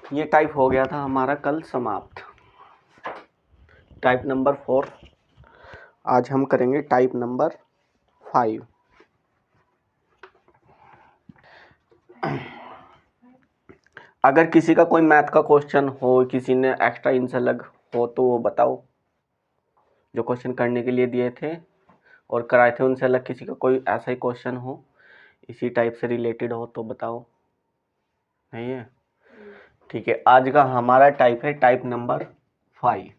ये टाइप हो गया था हमारा कल समाप्त, टाइप नंबर 4। आज हम करेंगे टाइप नंबर 5। अगर किसी का कोई मैथ का क्वेश्चन हो, किसी ने एक्स्ट्रा इनसे अलग हो तो वो बताओ। जो क्वेश्चन करने के लिए दिए थे और कराए थे उनसे अलग किसी का कोई ऐसा ही क्वेश्चन हो, इसी टाइप से रिलेटेड हो तो बताओ। नहीं है? ठीक है, आज का हमारा टाइप है टाइप नंबर 5।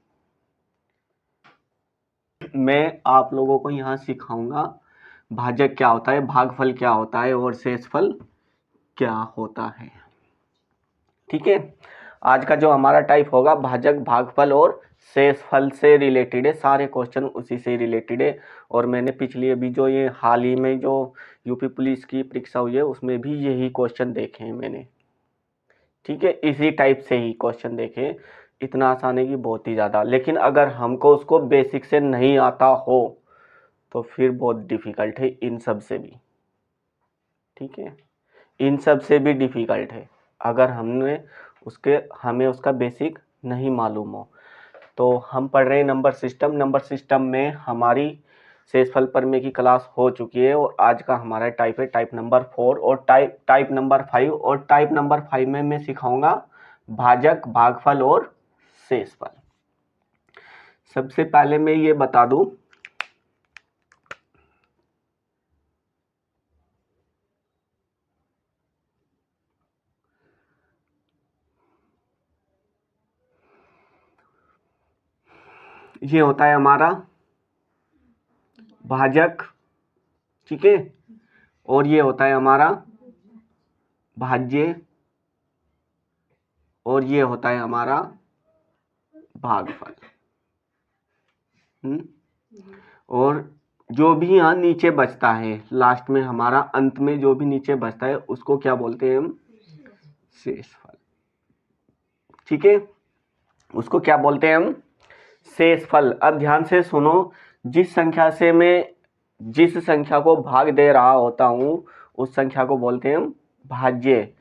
मैं आप लोगों को यहाँ सिखाऊंगा भाजक क्या होता है, भागफल क्या होता है और शेषफल क्या होता है। ठीक है, आज का जो हमारा टाइप होगा भाजक, भागफल और शेषफल से रिलेटेड है। सारे क्वेश्चन उसी से रिलेटेड है। और मैंने पिछली अभी जो ये हाल ही में जो यूपी पुलिस की परीक्षा हुई है उसमें भी यही क्वेश्चन देखे हैं मैंने। ठीक है, इसी टाइप से ही क्वेश्चन देखे। इतना आसान है कि बहुत ही ज़्यादा, लेकिन अगर हमको उसको बेसिक से नहीं आता हो तो फिर बहुत डिफ़िकल्ट है इन सब से भी। ठीक है, इन सब से भी डिफ़िकल्ट है अगर हमें उसका बेसिक नहीं मालूम हो। तो हम पढ़ रहे हैं नंबर सिस्टम। नंबर सिस्टम में हमारी शेषफल प्रमेय की क्लास हो चुकी है और आज का हमारा टाइप है टाइप नंबर 4 और टाइप नंबर 5। और टाइप नंबर 5 में मैं सिखाऊंगा भाजक, भागफल और शेषफल। सबसे पहले मैं ये बता दूं, ये होता है हमारा भाजक। ठीक है, और ये होता है हमारा भाज्य और ये होता है हमारा भागफल। और जो भी यहाँ नीचे बचता है लास्ट में, हमारा अंत में जो भी नीचे बचता है उसको क्या बोलते हैं हम? शेषफल। ठीक है, उसको क्या बोलते हैं हम? शेषफल। अब ध्यान से सुनो, जिस संख्या को भाग दे रहा होता हूँ उस संख्या को बोलते हैं हम भाज्य।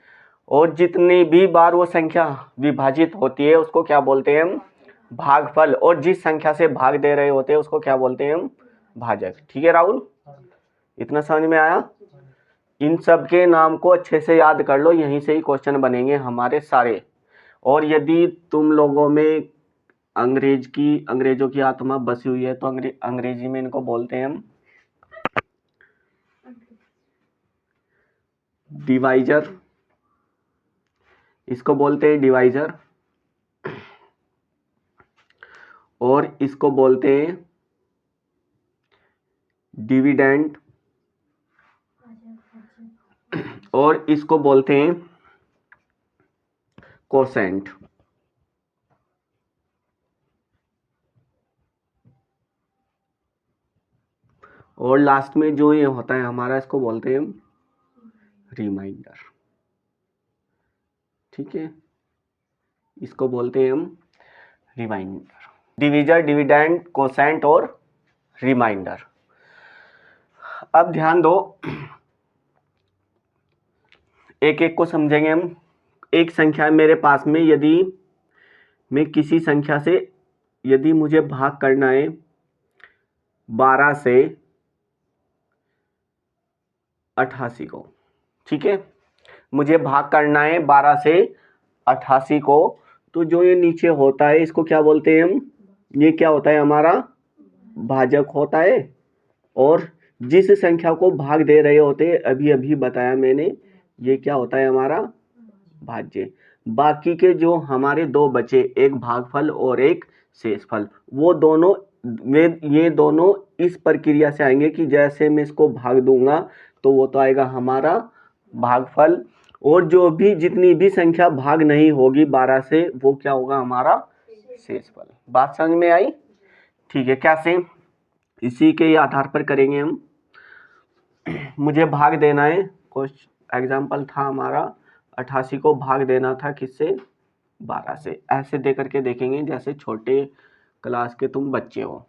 और जितनी भी बार वो संख्या विभाजित होती है उसको क्या बोलते हैं हम? भागफल। और जिस संख्या से भाग दे रहे होते हैं उसको क्या बोलते हैं हम? भाजक। ठीक है राहुल, इतना समझ में आया? इन सब के नाम को अच्छे से याद कर लो, यहीं से ही क्वेश्चन बनेंगे हमारे सारे। और यदि तुम लोगों में अंग्रेजों की आत्मा बसी हुई है तो अंग्रेजी में इनको बोलते हैं हम डिवाइजर। इसको बोलते हैं डिवाइजर और इसको बोलते हैं डिविडेंड और इसको बोलते हैं कोसेंट। और लास्ट में जो ये होता है हमारा, इसको बोलते हैं रिमाइंडर। ठीक है, इसको बोलते हैं हम रिमाइंडर। डिविजर, डिविडेंड, कोसेंट और रिमाइंडर। अब ध्यान दो, एक एक को समझेंगे हम। एक संख्या है मेरे पास में, यदि मैं किसी संख्या से यदि मुझे भाग करना है 12 से 88 को। ठीक है, मुझे भाग करना है 12 से 88 को। तो जो ये नीचे होता है इसको क्या बोलते हैं हम? ये क्या होता है हमारा? भाजक होता है। और जिस संख्या को भाग दे रहे होते हैं, अभी अभी बताया मैंने, ये क्या होता है हमारा? भाज्य। बाकी के जो हमारे दो बचे, एक भागफल और एक शेषफल, वो दोनों ये दोनों इस प्रक्रिया से आएंगे कि जैसे मैं इसको भाग दूंगा तो वो तो आएगा हमारा भागफल। और जो भी जितनी भी संख्या भाग नहीं होगी 12 से, वो क्या होगा? हमारा शेषफल। बात समझ में आई? ठीक है, कैसे? इसी के आधार पर करेंगे हम। मुझे भाग देना है, कुछ एग्जाम्पल था हमारा 88 को भाग देना था किससे? 12 से। ऐसे दे करके देखेंगे जैसे छोटे क्लास के तुम बच्चे हो।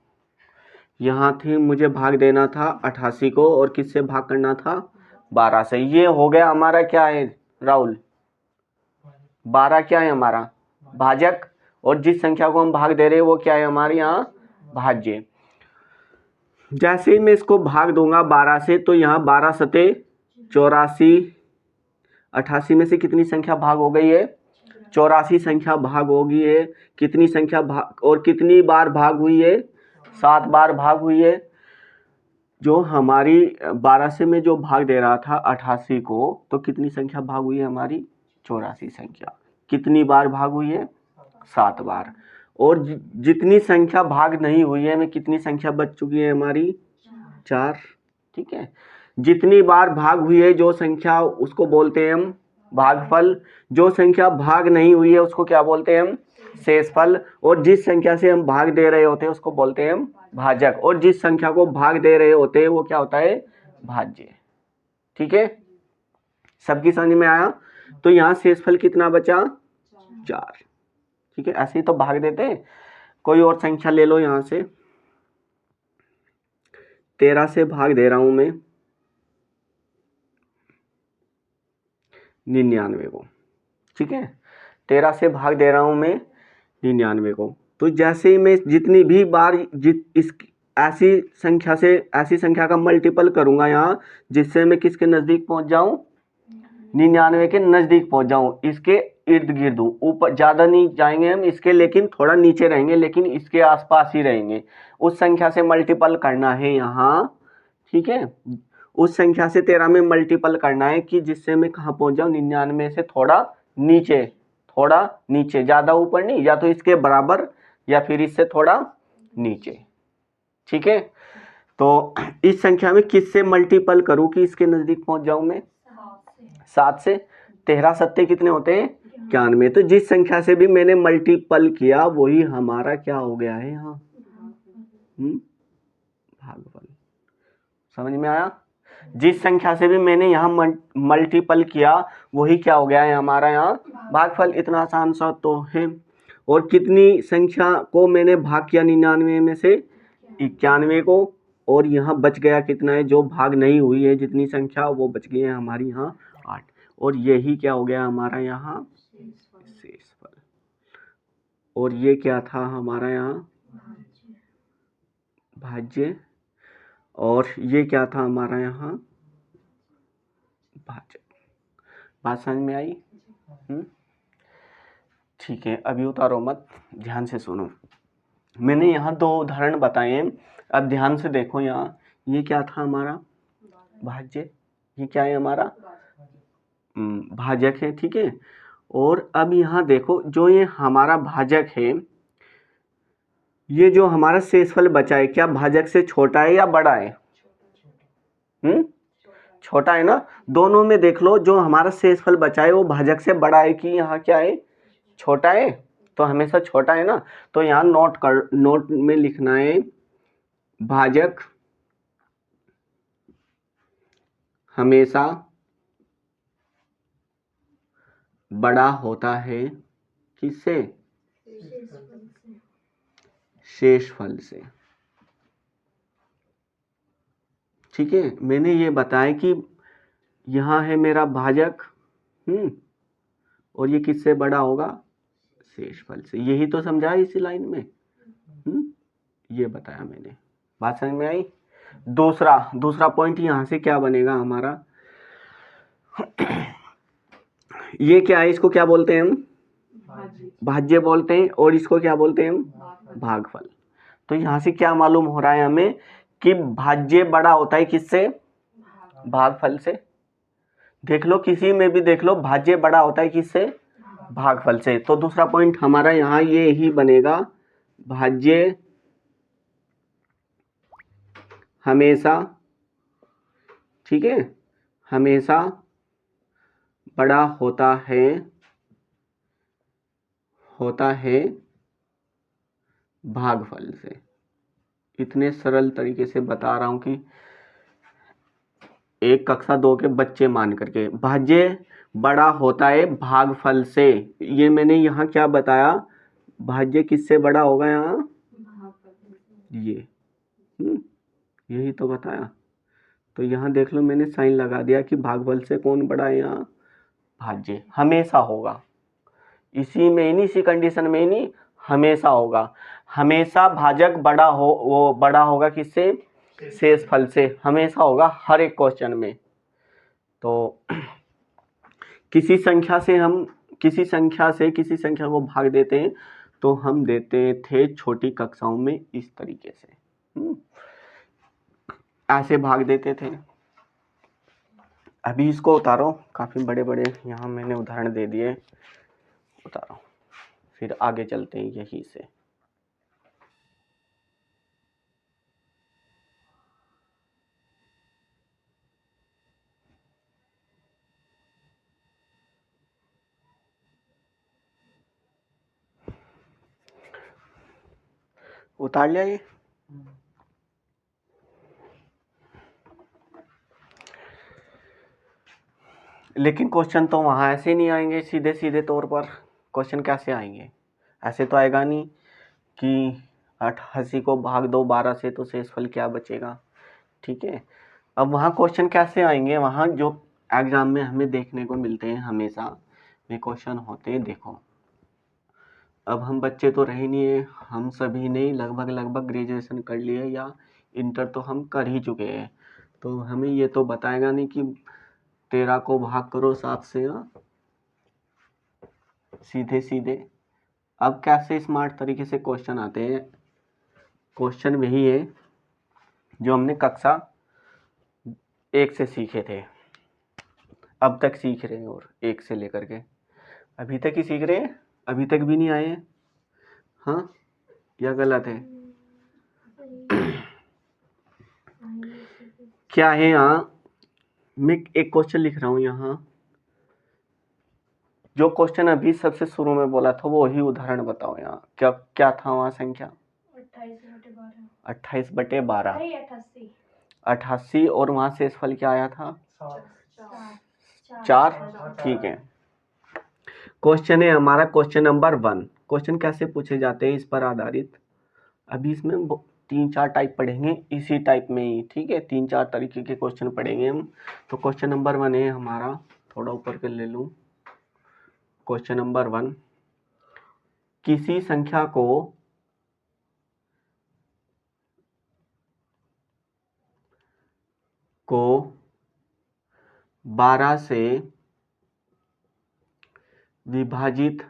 यहाँ थी, मुझे भाग देना था 88 को और किससे भाग करना था? 12 से। ये हो गया हमारा क्या है राहुल? 12 क्या है हमारा भाजक, और जिस संख्या को हम भाग दे रहे हैं वो क्या है हमारे यहाँ भाज्य। जैसे ही मैं इसको भाग दूंगा 12 से, तो यहाँ 12 सते 84, 88 में से कितनी संख्या भाग हो गई है 84 संख्या भाग हो गई है। कितनी संख्या भाग और कितनी बार भाग हुई है 7 बार भाग हुई है। जो हमारी 12 से में जो भाग दे रहा था 88 को, तो कितनी संख्या भाग हुई है हमारी 84 संख्या। कितनी बार भाग हुई है 7 बार। और जितनी संख्या भाग नहीं हुई है में कितनी संख्या बच चुकी है हमारी 4। ठीक है, जितनी बार भाग हुई है जो संख्या उसको बोलते हैं हम भागफल, जो संख्या भाग नहीं हुई है उसको क्या बोलते हैं हम शेषफल, और जिस संख्या से हम भाग दे रहे होते हैं उसको बोलते हैं हम भाजक, और जिस संख्या को भाग दे रहे होते हैं वो क्या होता है भाज्य। ठीक है, सबकी समझ में आया। तो यहाँ शेषफल कितना बचा 4। ठीक है, ऐसे ही तो भाग देते हैं। कोई और संख्या ले लो, यहाँ से 13 से भाग दे रहा हूं मैं 99 को। ठीक है, 13 से भाग दे रहा हूं मैं 99 को। तो जैसे ही मैं जितनी भी बार ऐसी संख्या का मल्टीपल करूंगा यहाँ, जिससे मैं किसके नजदीक पहुंच जाऊं 99 के नजदीक पहुंच जाऊं, इसके इर्द गिर्द हूं, ऊपर ज्यादा नहीं जाएंगे हम इसके, लेकिन थोड़ा नीचे रहेंगे, लेकिन इसके आसपास ही रहेंगे। उस संख्या से मल्टीपल करना है यहाँ। ठीक है, उस संख्या से 13 में मल्टीपल करना है कि जिससे मैं कहाँ पहुंच जाऊं 99 से थोड़ा नीचे, ज्यादा ऊपर नहीं, या तो इसके बराबर या फिर इससे थोड़ा नीचे। ठीक है, तो इस संख्या में किससे मल्टीपल करूं कि इसके नजदीक पहुंच जाऊं मैं 7 से। 13 सत्ते कितने होते हैं 91। तो जिस संख्या से भी मैंने मल्टीपल किया वही हमारा क्या हो गया है यहाँ भागफल। समझ में आया। जिस संख्या से भी मैंने यहाँ मल्टीपल किया वही क्या हो गया है हमारा यहाँ भागफल। इतना आसान सा तो है। और कितनी संख्या को मैंने भाग किया 99 में से 91 को, और यहाँ बच गया कितना है जो भाग नहीं हुई है जितनी संख्या वो बच गई है हमारी यहाँ 8। और यही क्या हो गया हमारा यहाँ शेषफल। और ये क्या था हमारा यहाँ भाज्य, और ये क्या था हमारा यहाँ भाजक। बात समझ में आई। ठीक है, अभी उतारो मत, ध्यान से सुनो। मैंने यहाँ 2 उदाहरण बताए हैं, अब ध्यान से देखो। यहाँ ये क्या था हमारा भाज्य, ये क्या है हमारा भाजक है। ठीक है, और अब यहाँ देखो जो ये हमारा भाजक है, ये जो हमारा शेषफल बचा है क्या भाजक से छोटा है या बड़ा है छोटा है ना। दोनों में देख लो, जो हमारा शेषफल बचा है वो भाजक से बड़ा है कि यहाँ क्या है छोटा है, तो हमेशा छोटा है ना। तो यहाँ नोट में लिखना है भाजक हमेशा बड़ा होता है किससे शेषफल से। ठीक है, मैंने ये बताया कि यहाँ है मेरा भाजक और ये किससे बड़ा होगा शेषफल से। यही तो समझा इसी लाइन में ये बताया मैंने। बात समझ में आई। दूसरा पॉइंट यहाँ से क्या बनेगा हमारा ये क्या है, इसको क्या बोलते हैं हम भाज्य बोलते हैं, और इसको क्या बोलते हैं हम भागफल। तो यहाँ से क्या मालूम हो रहा है हमें कि भाज्य बड़ा होता है किससे भागफल से। देख लो किसी में भी देख लो, भाज्य बड़ा होता है किससे भागफल से। तो दूसरा पॉइंट हमारा यहाँ ये ही बनेगा, भाज्य हमेशा, ठीक है, हमेशा बड़ा होता है भागफल से। इतने सरल तरीके से बता रहा हूं कि एक कक्षा 2 के बच्चे मान करके। भाज्य बड़ा होता है भागफल से, ये मैंने यहाँ क्या बताया, भाज्य किससे बड़ा होगा यहाँ ये यही तो बताया। तो यहाँ देख लो मैंने साइन लगा दिया कि भागफल से कौन बड़ा है यहाँ भाज्य हमेशा होगा। इसी में ही नहीं, इसी कंडीशन में ही नहीं, हमेशा होगा। हमेशा भाजक बड़ा होगा किससे? शेषफल से, हमेशा होगा हर एक क्वेश्चन में। तो किसी संख्या से किसी संख्या को भाग देते हैं तो हम देते थे छोटी कक्षाओं में इस तरीके से, ऐसे भाग देते थे। अभी इसको उतारो, काफी बड़े बड़े यहाँ मैंने उदाहरण दे दिए, उतारो, फिर आगे चलते हैं यही से। उतार लिया ये? लेकिन क्वेश्चन तो वहाँ ऐसे नहीं आएंगे सीधे सीधे तौर पर। क्वेश्चन कैसे आएंगे? ऐसे तो आएगा नहीं कि 88 को भाग दो 12 से तो शेषफल क्या बचेगा। ठीक है, अब वहाँ क्वेश्चन कैसे आएंगे? वहाँ जो एग्जाम में हमें देखने को मिलते हैं हमेशा वे क्वेश्चन होते हैं, देखो अब हम बच्चे तो रहे नहीं है, हम सभी ने लगभग ग्रेजुएशन कर लिए या इंटर तो हम कर ही चुके हैं, तो हमें ये तो बताएगा नहीं कि 13 को भाग करो 7 से, सीधे सीधे। अब कैसे स्मार्ट तरीके से क्वेश्चन आते हैं? क्वेश्चन वही है जो हमने कक्षा 1 से सीखे थे, अब तक सीख रहे हैं, और 1 से लेकर के अभी तक ही सीख रहे हैं, अभी तक भी नहीं आए हैं। हाँ या गलत है? क्या है? यहाँ मैं एक क्वेश्चन लिख रहा हूँ, यहाँ जो क्वेश्चन अभी सबसे शुरू में बोला था वो ही उदाहरण बताओ। यहाँ क्या क्या था वहाँ संख्या? 28/12, 88, और वहाँ शेषफल क्या आया था? 4। ठीक है, क्वेश्चन है हमारा क्वेश्चन नंबर 1। क्वेश्चन कैसे पूछे जाते हैं इस पर आधारित, अभी इसमें 3-4 टाइप पढ़ेंगे इसी टाइप में ही। ठीक है, 3-4 तरीके के क्वेश्चन पढ़ेंगे हम। तो क्वेश्चन नंबर 1 है हमारा, थोड़ा ऊपर कर ले लूँ। क्वेश्चन नंबर 1, किसी संख्या को को 12 से विभाजित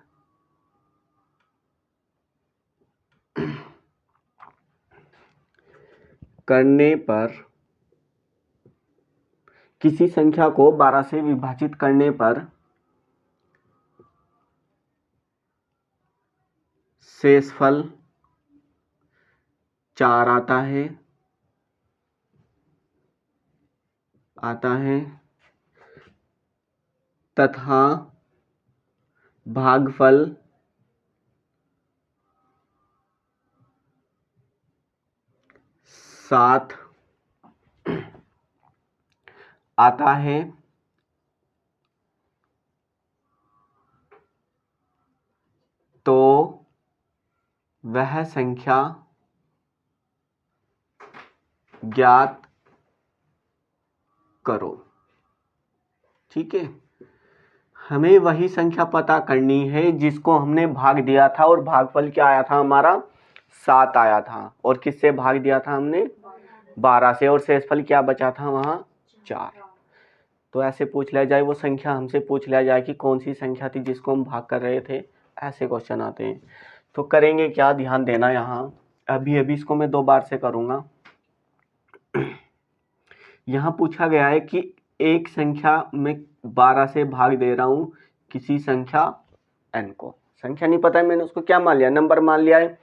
करने पर, किसी संख्या को 12 से विभाजित करने पर शेषफल 4 आता है तथा भागफल 7 आता है, तो वह संख्या ज्ञात करो। ठीक है, हमें वही संख्या पता करनी है जिसको हमने भाग दिया था, और भागफल क्या आया था हमारा? 7 आया था, और किससे भाग दिया था हमने? 12 से, और शेषफल क्या बचा था वहाँ? 4। तो ऐसे पूछ लिया जाए, वो संख्या हमसे पूछ लिया जाए कि कौन सी संख्या थी जिसको हम भाग कर रहे थे, ऐसे क्वेश्चन आते हैं। तो करेंगे क्या, ध्यान देना। यहाँ अभी इसको मैं 2 बार से करूँगा। यहाँ पूछा गया है कि एक संख्या में 12 से भाग दे रहा हूँ किसी संख्या n को। संख्या नहीं पता है, मैंने उसको क्या मान लिया? नंबर मान लिया है।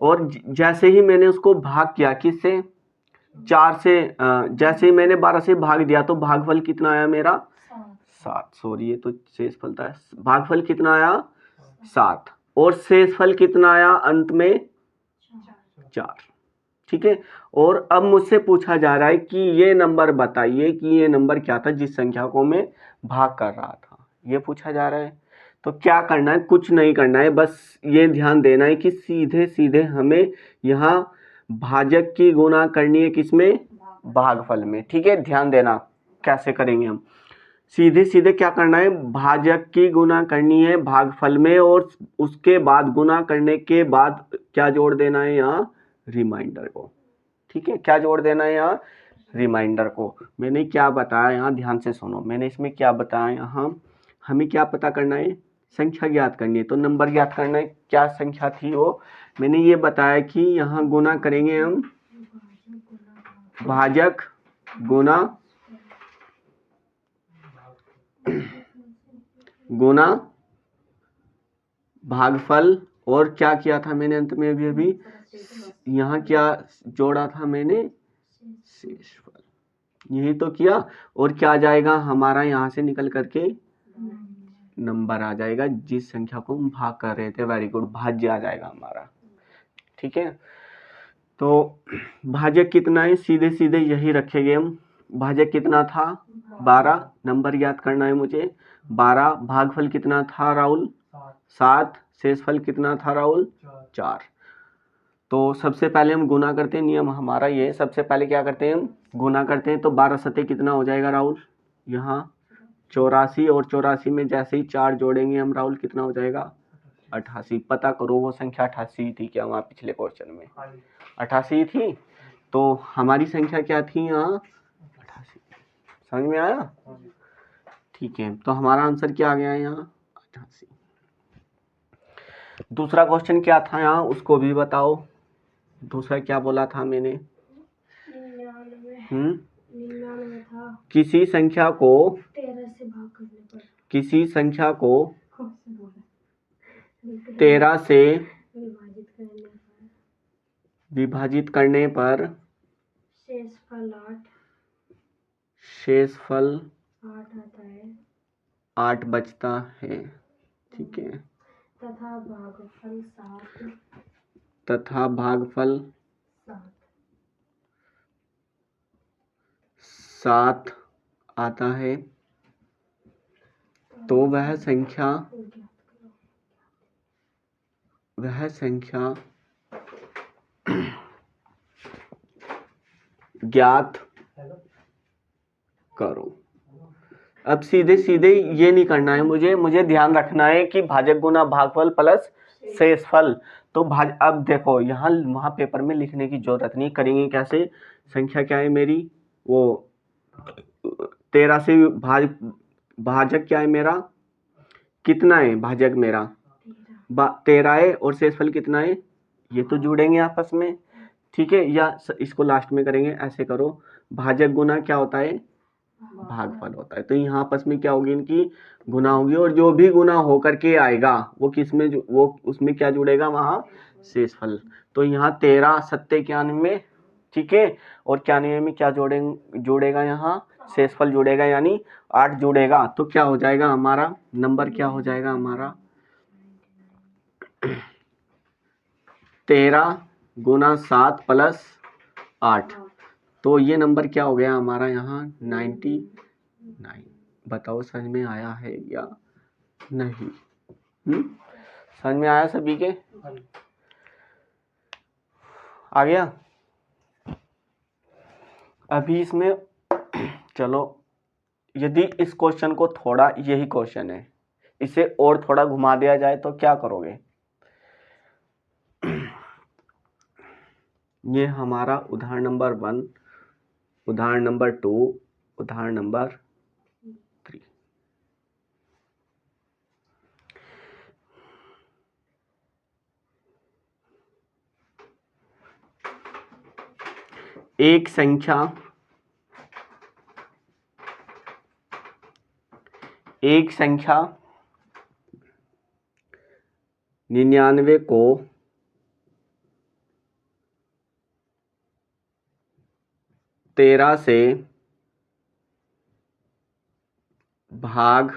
और जैसे ही मैंने उसको भाग किया किससे? 4 से, जैसे ही मैंने 12 से भाग दिया तो भागफल कितना आया मेरा? 7। सॉरी, ये तो शेषफल था। भागफल कितना आया? 7। और शेषफल कितना आया अंत में? 4। ठीक है, और अब मुझसे पूछा जा रहा है कि ये नंबर बताइए कि ये नंबर क्या था जिस संख्या को मैं भाग कर रहा था, ये पूछा जा रहा है। तो क्या करना है? कुछ नहीं करना है, बस ये ध्यान देना है कि सीधे सीधे हमें यहाँ भाजक की गुणा करनी है, किसमें? भागफल में। ठीक है, ध्यान देना कैसे करेंगे हम। सीधे सीधे क्या करना है, भाजक की गुना करनी है भागफल में, और उसके बाद गुना करने के बाद क्या जोड़ देना है यहाँ, रिमाइंडर को। ठीक है, क्या जोड़ देना है यहाँ, रिमाइंडर को। मैंने क्या बताया यहाँ, ध्यान से सुनो, मैंने इसमें क्या बताया यहाँ, हमें क्या पता करना है, संख्या ज्ञात करनी है। तो नंबर ज्ञात करना है, क्या संख्या थी वो, मैंने ये बताया कि यहाँ गुना करेंगे हम भाजक गुना गुना भागफल, और क्या किया था मैंने अंत में अभी यहाँ क्या जोड़ा था मैंने, शेषफल, यही तो किया। और क्या आ जाएगा हमारा यहाँ से निकल करके, नंबर आ जाएगा जिस संख्या को हम भाग कर रहे थे। वेरी गुड, भाज्य आ जाएगा हमारा। ठीक है, तो भाजक कितना है, सीधे सीधे यही रखेंगे हम। भाजक कितना था, 12, नंबर याद करना है मुझे 12। भागफल कितना था राहुल, 7। शेषफल कितना था राहुल, 4। तो सबसे पहले हम गुना करते हैं, नियम हमारा ये, सबसे पहले क्या करते हैं हम, गुना करते हैं। तो 12 सते कितना हो जाएगा राहुल, यहाँ 84, और 84 में जैसे ही 4 जोड़ेंगे हम राहुल, कितना हो जाएगा, 88। पता करो वो संख्या 88 थी क्या, वहाँ पिछले क्वेश्चन में 88 थी। तो हमारी संख्या क्या थी यहाँ, 88। समझ में आया, ठीक है। तो हमारा आंसर क्या आ गया यहाँ, 88। दूसरा क्वेश्चन क्या था यहाँ, उसको भी बताओ। दूसरा क्या बोला था मैंने, 99 था। किसी संख्या को 13 से भाग करने पर, किसी संख्या को 13 से विभाजित करने पर शेषफल 8 आता है, 8 बचता है। ठीक है, तथा भागफल 7 आता है। तो वह संख्या ज्ञात करो। अब सीधे सीधे ये नहीं करना है मुझे ध्यान रखना है कि भाजक गुना भागफल प्लस शेषफल। तो अब देखो यहाँ वहाँ पेपर में लिखने की जरूरत नहीं, करेंगे कैसे, संख्या क्या है मेरी, वो 13 से भाजक क्या है मेरा, कितना है भाजक मेरा, 13 है, और शेषफल कितना है, ये तो जुड़ेंगे आपस में। ठीक है, या इसको लास्ट में करेंगे, ऐसे करो, भाजक गुना क्या होता है, भागफल होता है। तो यहाँ आपस में क्या होगी, इनकी गुना होगी, और जो भी गुना होकर के आएगा वो किस में वो उसमें क्या जुड़ेगा, वहाँ शेषफल। तो यहाँ 13 सत्ते 91, ठीक है, और 91 में क्या जुड़ेगा यहाँ शेषफल जुड़ेगा, यानी 8 जुड़ेगा। तो क्या हो जाएगा हमारा नंबर, क्या हो जाएगा हमारा 13 गुना 7 प्लस 8। तो ये नंबर क्या हो गया हमारा यहाँ 99। बताओ समझ में आया है या नहीं, समझ में आया सभी के, आ गया। अभी इसमें चलो, यदि इस क्वेश्चन को थोड़ा, यही क्वेश्चन है, इसे और थोड़ा घुमा दिया जाए तो क्या करोगे, ये हमारा उदाहरण नंबर 1, उदाहरण नंबर 2, उदाहरण नंबर 3। एक संख्या 99 को 13 से भाग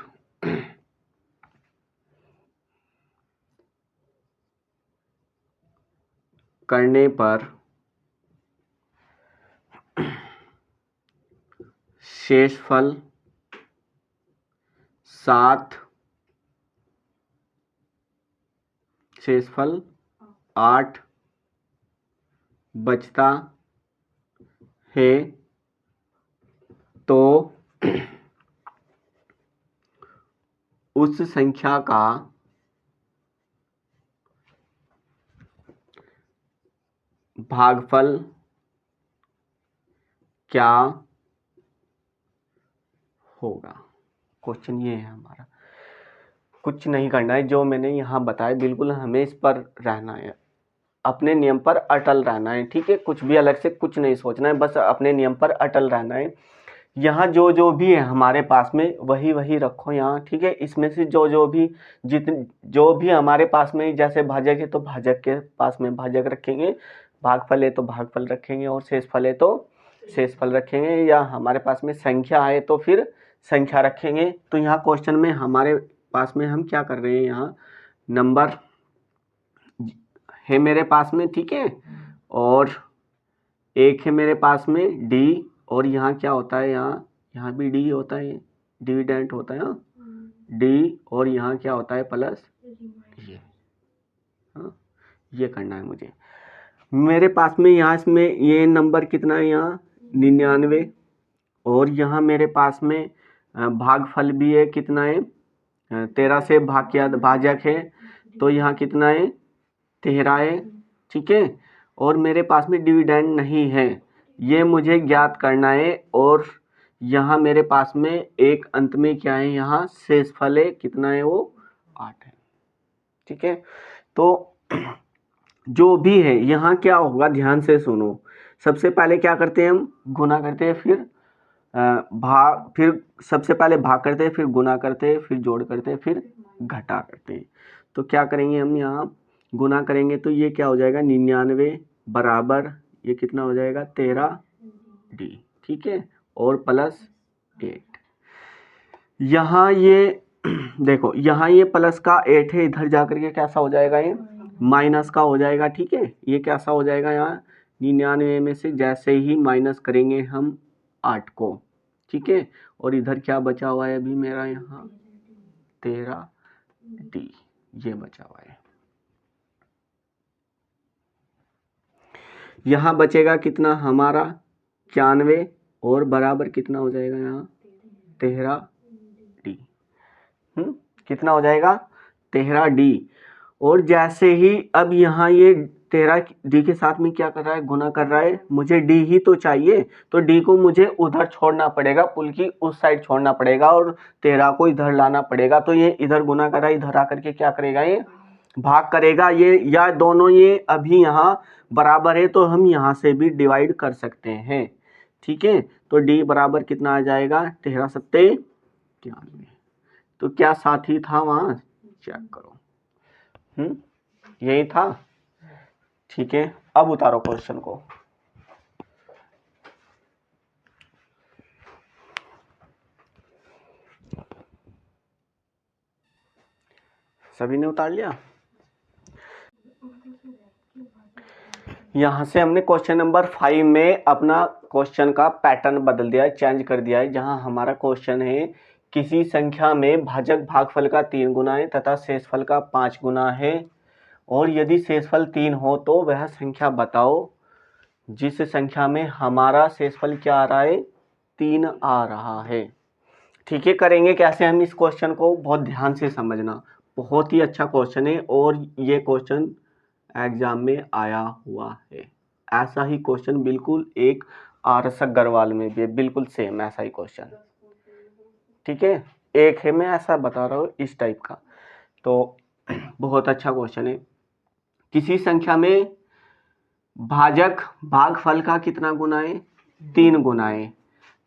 करने पर शेषफल 8 बचता है। तो उस संख्या का भागफल क्या होगा। क्वेश्चन ये है हमारा, कुछ नहीं करना है, जो मैंने यहाँ बताया बिल्कुल हमें इस पर रहना है, अपने नियम पर अटल रहना है। ठीक है, कुछ भी अलग से कुछ नहीं सोचना है, बस अपने नियम पर अटल रहना है। यहाँ जो जो भी है हमारे पास में वही वही रखो यहाँ। ठीक है, इसमें से जो जो भी जो भी हमारे पास में, जैसे भाजक है तो भाजक के पास में भाजक रखेंगे, भागफल है तो भागफल रखेंगे, और शेषफल है तो शेषफल रखेंगे, या हमारे पास में संख्या है तो फिर संख्या रखेंगे। तो यहाँ क्वेश्चन में हमारे पास में हम क्या कर रहे हैं, यहाँ नंबर है मेरे पास में। ठीक है, और एक है मेरे पास में डी, और यहाँ क्या होता है, यहाँ भी डी होता है, डिविडेंट होता है डी, और यहाँ क्या होता है प्लस ये। हाँ, ये करना है मुझे। मेरे पास में यहाँ इसमें ये नंबर कितना है, यहाँ 99, और यहाँ मेरे पास में भागफल भी है, कितना है 13 से भाग किया भाजक है तो यहाँ कितना है 13 है। ठीक है, और मेरे पास में डिविडेंड नहीं है, ये मुझे ज्ञात करना है। और यहाँ मेरे पास में एक अंत में क्या है, यहाँ शेषफल है, कितना है वो 8 है। ठीक है, तो जो भी है यहाँ क्या होगा, ध्यान से सुनो। सबसे पहले क्या करते हैं, हम गुना करते हैं, फिर फिर सबसे पहले भाग करते हैं, फिर गुना करते हैं, फिर जोड़ करते हैं, फिर घटा करते हैं। तो क्या करेंगे हम, यहाँ गुना करेंगे तो ये क्या हो जाएगा 99 बराबर ये कितना हो जाएगा 13 डी। ठीक है, और प्लस 8। यहाँ ये देखो, यहाँ ये प्लस का 8 है, इधर जाकर के कैसा हो जाएगा, ये माइनस का हो जाएगा। ठीक है, ये कैसा हो जाएगा, यहाँ 99 में से जैसे ही माइनस करेंगे हम 8 को। ठीक है, और इधर क्या बचा हुआ है अभी मेरा, यहाँ 13 डी ये बचा हुआ है। यहाँ बचेगा कितना हमारा 91, और बराबर कितना हो जाएगा यहाँ 13 डी। कितना हो जाएगा 13 डी। और जैसे ही अब यहाँ ये 13 डी के साथ में क्या कर रहा है, गुना कर रहा है, मुझे डी ही तो चाहिए, तो डी को मुझे उधर छोड़ना पड़ेगा, पुल की उस साइड छोड़ना पड़ेगा, और 13 को इधर लाना पड़ेगा। तो ये इधर गुना कर रहा है, इधर आकर के क्या करेगा, ये भाग करेगा। ये या दोनों ये अभी यहाँ बराबर है तो हम यहाँ से भी डिवाइड कर सकते हैं। ठीक है, तो डी बराबर कितना आ जाएगा 13 सत्ते 91। तो क्या साथी था वहाँ, चेक करो। यही था। ठीक है, अब उतारो क्वेश्चन को। सभी ने उतार लिया। यहाँ से हमने क्वेश्चन नंबर 5 में अपना क्वेश्चन का पैटर्न बदल दिया है, चेंज कर दिया है। जहाँ हमारा क्वेश्चन है किसी संख्या में भाजक भागफल का 3 गुना है तथा शेषफल का 5 गुना है, और यदि शेषफल 3 हो तो वह संख्या बताओ जिस संख्या में हमारा शेषफल क्या आ रहा है 3 आ रहा है। ठीक है, करेंगे कैसे हम इस क्वेश्चन को, बहुत ध्यान से समझना, बहुत ही अच्छा क्वेश्चन है, और ये क्वेश्चन एग्जाम में आया हुआ है। ऐसा ही क्वेश्चन बिल्कुल एक आरस अग्रवाल में भी है, बिल्कुल सेम ऐसा ही क्वेश्चन। ठीक है, एक है, मैं ऐसा बता रहा हूँ इस टाइप का, तो बहुत अच्छा क्वेश्चन है। किसी संख्या में भाजक भागफल का कितना गुना है 3 गुना है,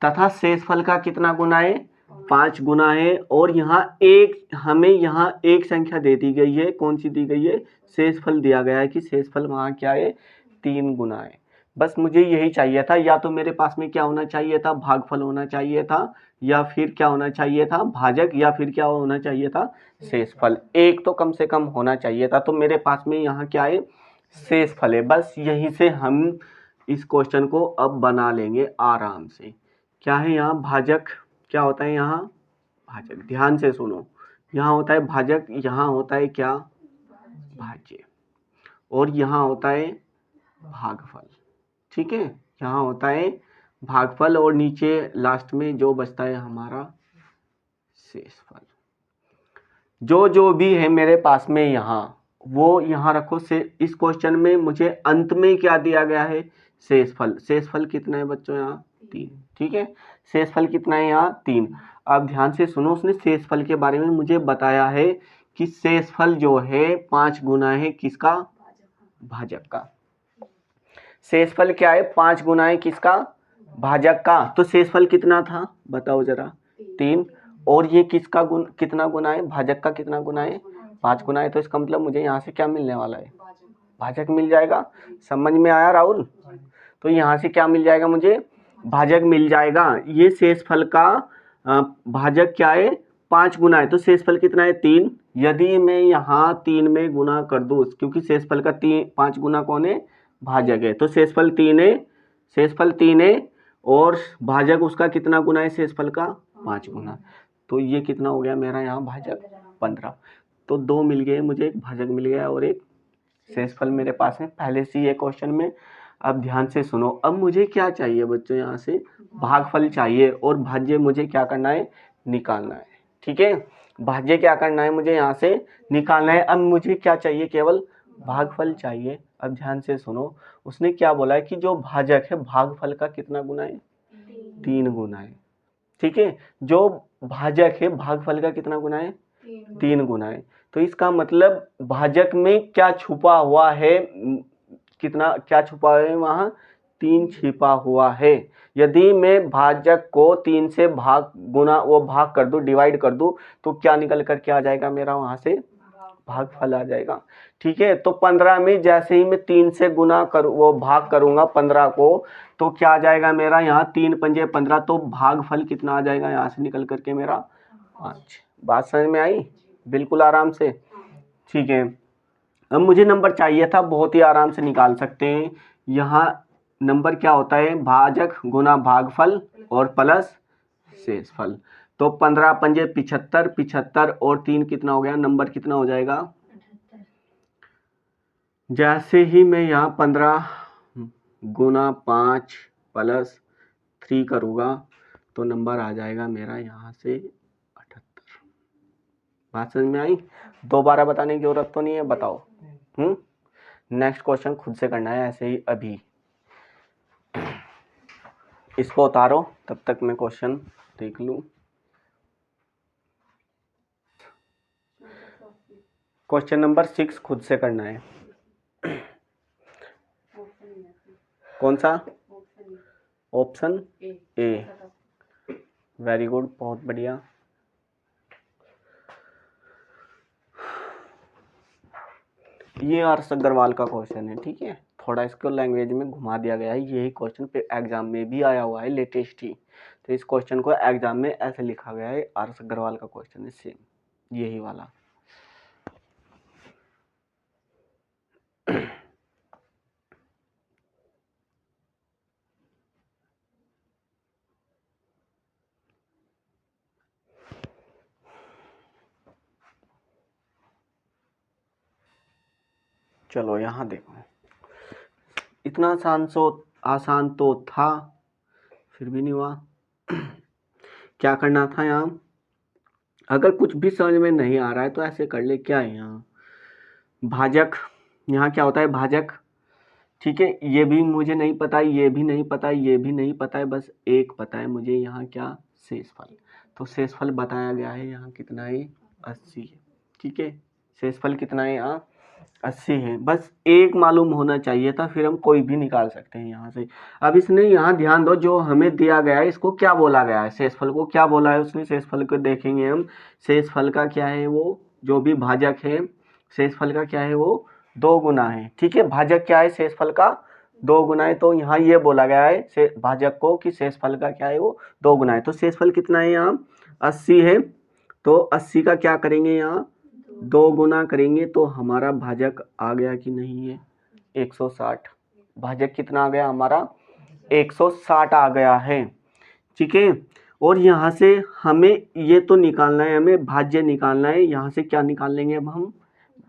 तथा शेषफल का कितना गुना है 5 गुना है, और यहाँ हमें यहाँ एक संख्या दे दी गई है, कौन सी दी गई है, शेषफल दिया गया है कि शेषफल वहाँ क्या है 3 गुना है। बस मुझे यही चाहिए था, या तो मेरे पास में क्या होना चाहिए था, भागफल होना चाहिए था, या फिर क्या होना चाहिए था भाजक, या फिर क्या होना चाहिए था शेषफल, एक तो कम से कम होना चाहिए था। तो मेरे पास में यहाँ क्या है शेषफल है। बस यहीं से हम इस क्वेश्चन को अब बना लेंगे आराम से। क्या है यहाँ भाजक, क्या होता है यहाँ भाजक, ध्यान से सुनो, यहाँ होता है भाजक, यहाँ होता है क्या भाज्य, और यहाँ होता है भागफल। ठीक है, यहाँ होता है भागफल, और नीचे लास्ट में जो बचता है हमारा शेषफल। जो जो भी है मेरे पास में यहाँ वो यहाँ रखो। से इस क्वेश्चन में मुझे अंत में क्या दिया गया है, शेषफल। शेषफल कितना है बच्चों, यहाँ 3। ठीक है, शेषफल कितना है यहाँ 3। अब ध्यान से सुनो, उसने शेषफल के बारे में मुझे बताया है कि शेषफल जो है 5 गुना है किसका, भाजक का। शेषफल क्या है, 5 गुना है किसका, भाजक का। तो शेषफल कितना था बताओ जरा, 3। और ये किसका कितना गुना है, भाजक का कितना गुना है, 5 गुना है। तो इसका मतलब मुझे यहाँ से क्या मिलने वाला है, भाजक मिल जाएगा। समझ में आया राहुल? तो यहाँ से क्या मिल जाएगा, मुझे भाजक मिल जाएगा। ये शेषफल का भाजक क्या है, 5 गुना है। तो शेषफल कितना है, 3। यदि मैं यहाँ 3 में गुना कर दूँ, क्योंकि शेषफल का 5 गुना कौन है, भाजक है। तो शेषफल 3 है, शेषफल 3 है और भाजक उसका कितना गुना है, शेषफल का 5 गुना। तो ये कितना हो गया मेरा यहाँ भाजक, 15। तो 2 मिल गए मुझे, एक भाजक मिल गया और एक शेषफल मेरे पास है पहले से ये क्वेश्चन में। अब ध्यान से सुनो, अब मुझे क्या चाहिए बच्चों, यहाँ से भागफल चाहिए और भाज्य मुझे क्या करना है, निकालना है। ठीक है, भाज्य क्या करना है, मुझे यहाँ से निकालना है। अब मुझे क्या चाहिए, केवल भागफल चाहिए। अब ध्यान से सुनो, उसने क्या बोला है कि जो भाजक है भागफल का कितना गुना है, 3 गुना है। ठीक है, जो भाजक है भागफल का कितना गुना है, 3 गुना है। तो इसका मतलब भाजक में क्या छुपा हुआ है, कितना क्या छुपा हुआ है वहाँ, 3 छिपा हुआ है। यदि मैं भाजक को 3 से भाग गुना वो भाग कर दूं, डिवाइड कर दूं, तो क्या निकल कर के आ जाएगा मेरा, वहाँ से भागफल आ जाएगा। ठीक है, तो 15 में जैसे ही मैं 3 से गुना कर वो भाग करूंगा 15 को, तो क्या आ जाएगा मेरा यहाँ 3 पंजे 15। तो भागफल कितना आ जाएगा यहाँ से निकल करके मेरा 5। बात समझ में आई, बिल्कुल आराम से। ठीक है, अब मुझे नंबर चाहिए था, बहुत ही आराम से निकाल सकते हैं। यहाँ नंबर क्या होता है, भाजक गुना भागफल और प्लस शेषफल। तो 15 पंजे 75, 75 और 3 कितना हो गया, नंबर कितना हो जाएगा। जैसे ही मैं यहाँ 15 गुना 5 प्लस 3 करूँगा तो नंबर आ जाएगा मेरा यहाँ से 78। बात समझ में आई, दोबारा बताने की जरूरत तो नहीं है, बताओ। नेक्स्ट क्वेश्चन खुद से करना है ऐसे ही। अभी इसको उतारो, तब तक मैं क्वेश्चन देख लूं। क्वेश्चन नंबर 6 खुद से करना है। कौन सा, ऑप्शन ए। वेरी गुड, बहुत बढ़िया। ये आर.एस. अग्रवाल का क्वेश्चन है। ठीक है, थोड़ा इसको लैंग्वेज में घुमा दिया गया है। यही क्वेश्चन पे एग्जाम में भी आया हुआ है, लेटेस्ट ही। तो इस क्वेश्चन को एग्जाम में ऐसे लिखा गया है, आर.एस. अग्रवाल का क्वेश्चन है, सेम यही वाला। चलो यहाँ देखो, इतना आसान तो था, फिर भी नहीं हुआ। क्या करना था यहाँ, अगर कुछ भी समझ में नहीं आ रहा है तो ऐसे कर ले। क्या है यहाँ, भाजक, यहाँ क्या होता है भाजक। ठीक है, ये भी मुझे नहीं पता, ये भी नहीं पता, ये भी नहीं पता है, बस एक पता है मुझे, यहाँ क्या, शेषफल। तो शेषफल बताया गया है यहाँ कितना है, 80 है। ठीक है, शेषफल कितना है यहाँ, 80 है। बस एक मालूम होना चाहिए था, फिर हम कोई भी निकाल सकते हैं यहाँ से। अब इसने यहाँ ध्यान दो, जो हमें दिया गया है इसको क्या बोला गया है, शेषफल को क्या बोला है उसने, शेषफल को देखेंगे हम। शेषफल का क्या है, वो जो भी भाजक है शेषफल का क्या है, वो 2 गुना है। ठीक है, भाजक क्या है, शेषफल का 2 गुना है। तो यहाँ ये बोला गया है भाजक को कि शेषफल का क्या है, वो 2 गुना है। तो शेषफल कितना है यहाँ, 80 है। तो 80 का क्या करेंगे, यहाँ 2 गुना करेंगे तो हमारा भाजक आ गया कि नहीं है, 160। भाजक कितना आ गया हमारा, 160 आ गया है। ठीक है, और यहाँ से हमें ये तो निकालना है, हमें भाज्य निकालना है। यहाँ से क्या निकाल लेंगे अब हम,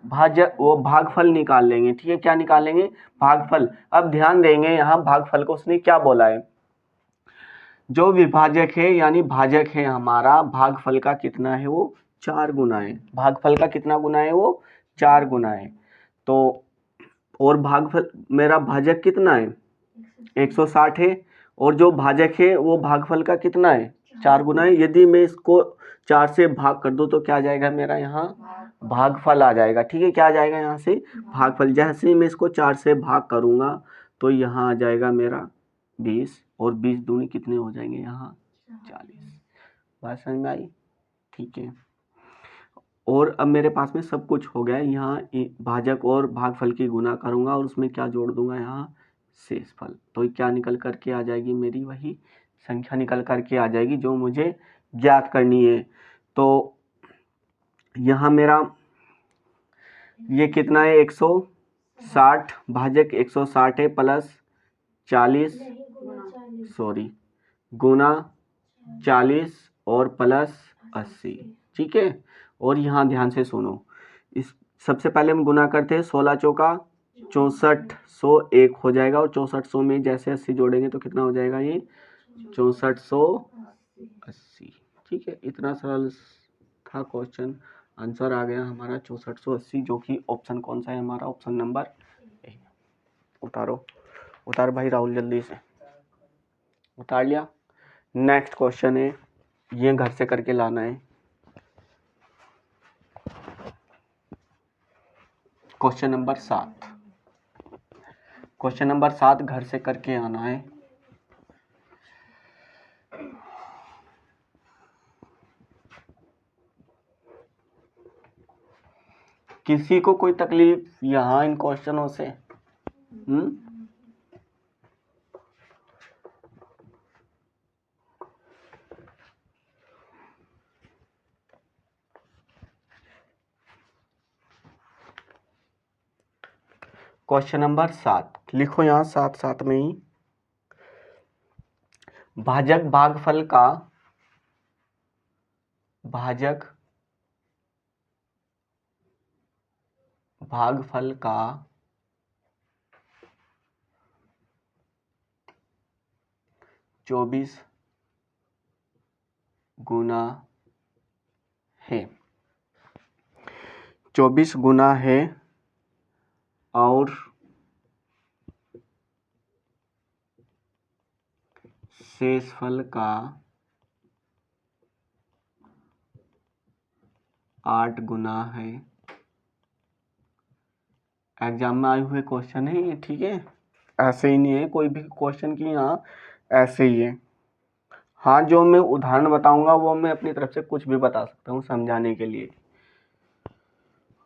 भाजक वो भागफल निकाल लेंगे। ठीक है, क्या निकालेंगे, भागफल। अब ध्यान देंगे यहाँ भागफल को उसने क्या बोला है, जो विभाजक है यानी भाजक है हमारा, भागफल का कितना है वो 4 गुना है। भागफल का कितना गुना है? वो 4 गुना है। तो और भागफल मेरा भाजक कितना है? 160 है। और जो भाजक है वो भागफल का कितना है? 4 गुना है। यदि मैं इसको 4 से भाग कर दूं तो क्या आ जाएगा मेरा यहाँ? भागफल आ जाएगा। ठीक है, क्या आ जाएगा यहाँ से? भागफल। जैसे ही मैं इसको 4 से भाग करूंगा तो यहाँ आ जाएगा मेरा 20, और 20 दूनी कितने हो जाएंगे यहाँ? 40। बात समझ में आई? ठीक है। और अब मेरे पास में सब कुछ हो गया है। यहाँ भाजक और भागफल की गुना करूंगा और उसमें क्या जोड़ दूंगा? यहाँ शेषफल। तो क्या निकल करके आ जाएगी मेरी? वही संख्या निकल करके आ जाएगी जो मुझे ज्ञात करनी है। तो यहाँ मेरा ये कितना है? 160। भाजक 160 है प्लस 40, सॉरी, गुना 40 और प्लस 80। ठीक है। और यहाँ ध्यान से सुनो, इस सबसे पहले हम गुना करते हैं। 16 चौका 64, 100 एक हो जाएगा, और 6400 में जैसे 80 जोड़ेंगे तो कितना हो जाएगा? ये 6480। ठीक है, इतना सरल था क्वेश्चन। आंसर आ गया हमारा 6480, जो कि ऑप्शन कौन सा है हमारा? Option number A. उतारो उतार भाई राहुल, जल्दी से उतार लिया। नेक्स्ट क्वेश्चन है, ये घर से करके लाना है। Question number 7। क्वेश्चन नंबर 7 घर से करके आना है। किसी को कोई तकलीफ यहाँ इन क्वेश्चनों से? क्वेश्चन नंबर 7 लिखो यहाँ साथ साथ में ही। भाजक भागफल का भागफल का 24 गुना है। 24 गुना है और शेषफल का 8 गुना है। एग्जाम में आए हुए क्वेश्चन है ये। ठीक है, ऐसे ही नहीं है कोई भी क्वेश्चन की, यहाँ ऐसे ही है। हाँ, जो मैं उदाहरण बताऊंगा वो मैं अपनी तरफ से कुछ भी बता सकता हूँ समझाने के लिए।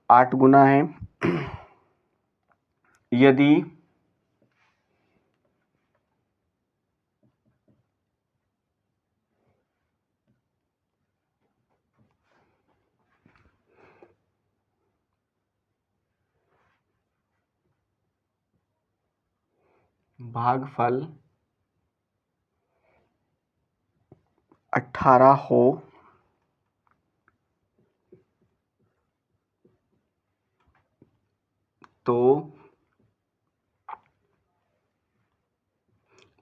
8 गुना है। यदि भागफल 18 हो तो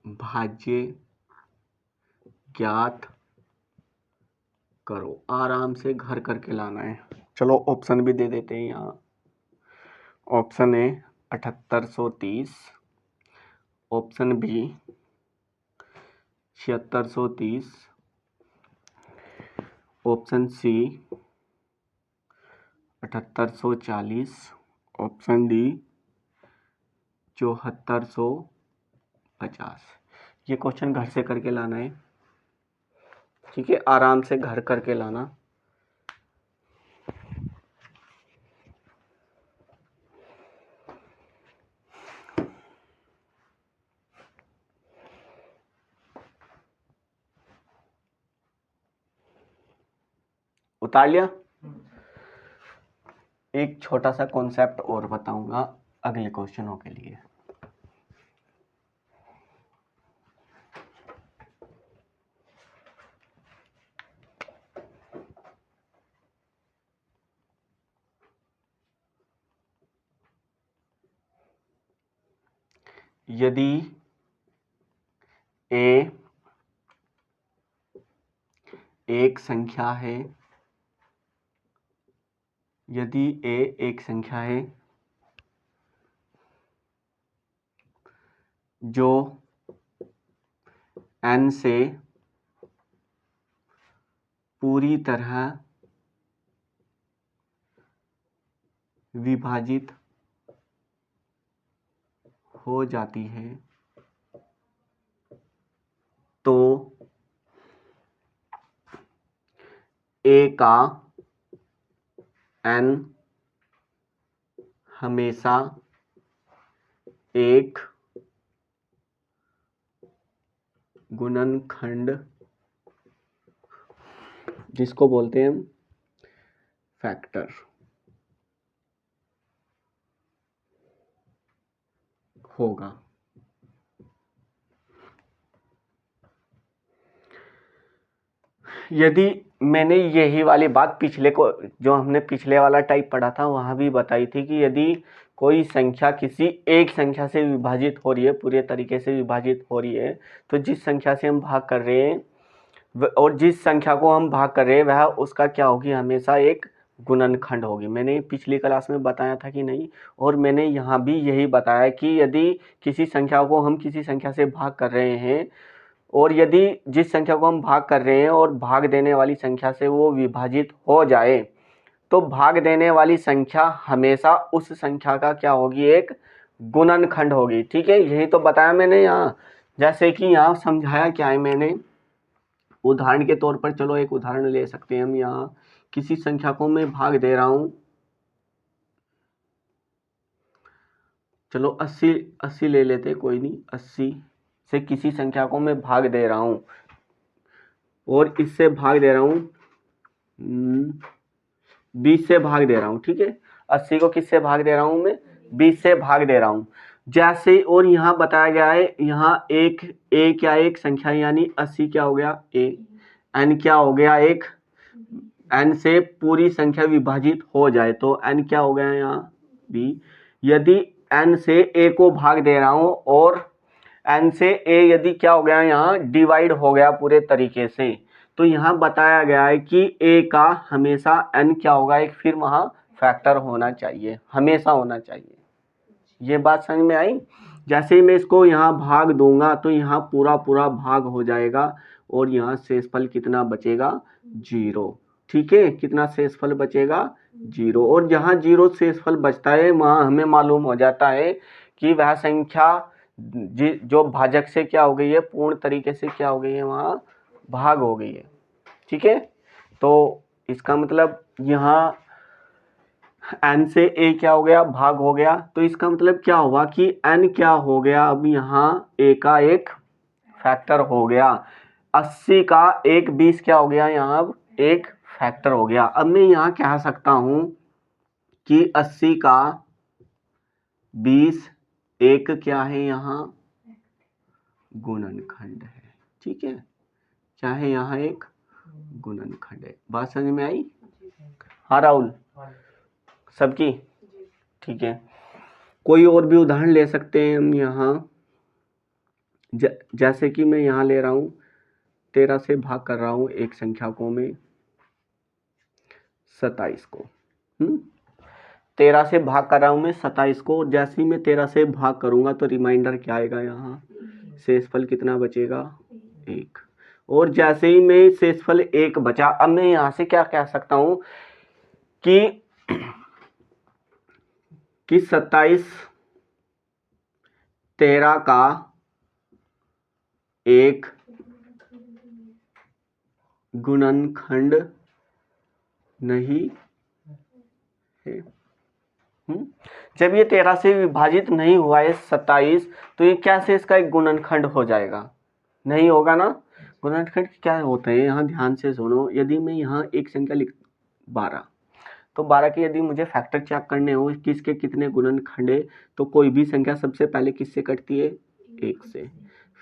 भाज्य ज्ञात करो। आराम से घर करके लाना है। चलो ऑप्शन भी दे देते हैं यहाँ। Option A 7830, option B 7630, option C 7840, option D 7450। ये क्वेश्चन घर से करके लाना है। ठीक है, आराम से घर करके लाना। उतार लिया। एक छोटा सा कॉन्सेप्ट और बताऊंगा अगले क्वेश्चनों के लिए। यदि ए एक संख्या है यदि a एक संख्या है जो n से पूरी तरह विभाजित हो जाती है तो a का n हमेशा एक गुणनखंड, जिसको बोलते हैं फैक्टर, होगा। यदि मैंने यही वाली बात पिछले को, जो हमने पिछले वाला टाइप पढ़ा था वहां भी बताई थी कि यदि कोई संख्या किसी एक संख्या से विभाजित हो रही है, पूरे तरीके से विभाजित हो रही है, तो जिस संख्या से हम भाग कर रहे हैं और जिस संख्या को हम भाग कर रहे हैं वह उसका क्या होगी, हमेशा एक गुणनखंड होगी। मैंने पिछली क्लास में बताया था कि नहीं, और मैंने यहाँ भी यही बताया कि यदि किसी संख्या को हम किसी संख्या से भाग कर रहे हैं और यदि जिस संख्या को हम भाग कर रहे हैं और भाग देने वाली संख्या से वो विभाजित हो जाए तो भाग देने वाली संख्या हमेशा उस संख्या का क्या होगी, एक गुणनखंड होगी। ठीक है, यही तो बताया मैंने यहाँ। जैसे कि यहाँ समझाया क्या है मैंने, उदाहरण के तौर पर, चलो एक उदाहरण ले सकते हैं हम। यहाँ किसी संख्या को मैं भाग दे रहा हूँ, चलो 80 ले लेते, कोई नहीं, 80 से किसी संख्या को मैं भाग दे रहा हूँ और इससे भाग दे रहा हूँ 20 से भाग दे रहा हूँ। ठीक है, 80 को किससे भाग दे रहा हूँ मैं, 20 से भाग दे रहा हूँ। जैसे, और यहाँ बताया गया है, यहाँ एक a क्या एक संख्या, यानी 80 क्या हो गया a, n क्या हो गया एक, n से पूरी संख्या विभाजित हो जाए तो n क्या हो गया यहाँ b। यदि n से a को भाग दे रहा हूँ और n से a यदि क्या हो गया यहाँ डिवाइड हो गया पूरे तरीके से, तो यहाँ बताया गया है कि a का हमेशा n क्या होगा, एक फिर वहाँ फैक्टर होना चाहिए, हमेशा होना चाहिए। ये बात समझ में आई। जैसे ही मैं इसको यहाँ भाग दूंगा तो यहाँ पूरा पूरा भाग हो जाएगा और यहाँ शेषफल कितना बचेगा, 0। ठीक है, कितना शेषफल बचेगा, 0। और जहाँ 0 शेषफल बचता है वहाँ हमें मालूम हो जाता है कि वह संख्या जो भाजक से क्या हो गई है, पूर्ण तरीके से क्या हो गई है, वहाँ भाग हो गई है। ठीक है, तो इसका मतलब यहाँ n से a क्या हो गया, भाग हो गया, तो इसका मतलब क्या हुआ कि n क्या हो गया, अब यहाँ a का एक फैक्टर हो गया। 80 का एक 20 क्या हो गया, यहाँ अब एक फैक्टर हो गया। अब मैं यहाँ कह सकता हूँ कि 80 का 20 एक क्या है, यहाँ गुणनखंड है। ठीक है, क्या है, यहाँ एक गुणनखंड है। बात समझ में आई? हाँ राहुल, सबकी ठीक है। कोई और भी उदाहरण ले सकते हैं हम यहाँ, जैसे कि मैं यहाँ ले रहा हूँ 13 से भाग कर रहा हूँ एक संख्या को मैं 27 को, 13 से भाग कर रहा हूँ मैं 27 को। जैसे ही मैं 13 से भाग करूँगा तो रिमाइंडर क्या आएगा, यहाँ शेषफल कितना बचेगा, 1। और जैसे ही मैं शेषफल 1 बचा, अब मैं यहाँ से क्या कह सकता हूँ कि 27 13 का एक गुणनखंड नहीं है। जब ये 13 से विभाजित नहीं हुआ है 27, तो ये कैसे इसका एक गुणनखंड हो जाएगा, नहीं होगा ना। गुणनखंड क्या होते हैं, यहाँ ध्यान से सुनो। यदि मैं यहाँ एक संख्या लिख 12, तो 12 के यदि मुझे फैक्टर चेक करने हो किसके कितने गुणनखंड है, तो कोई भी संख्या सबसे पहले किससे कटती है, 1 से।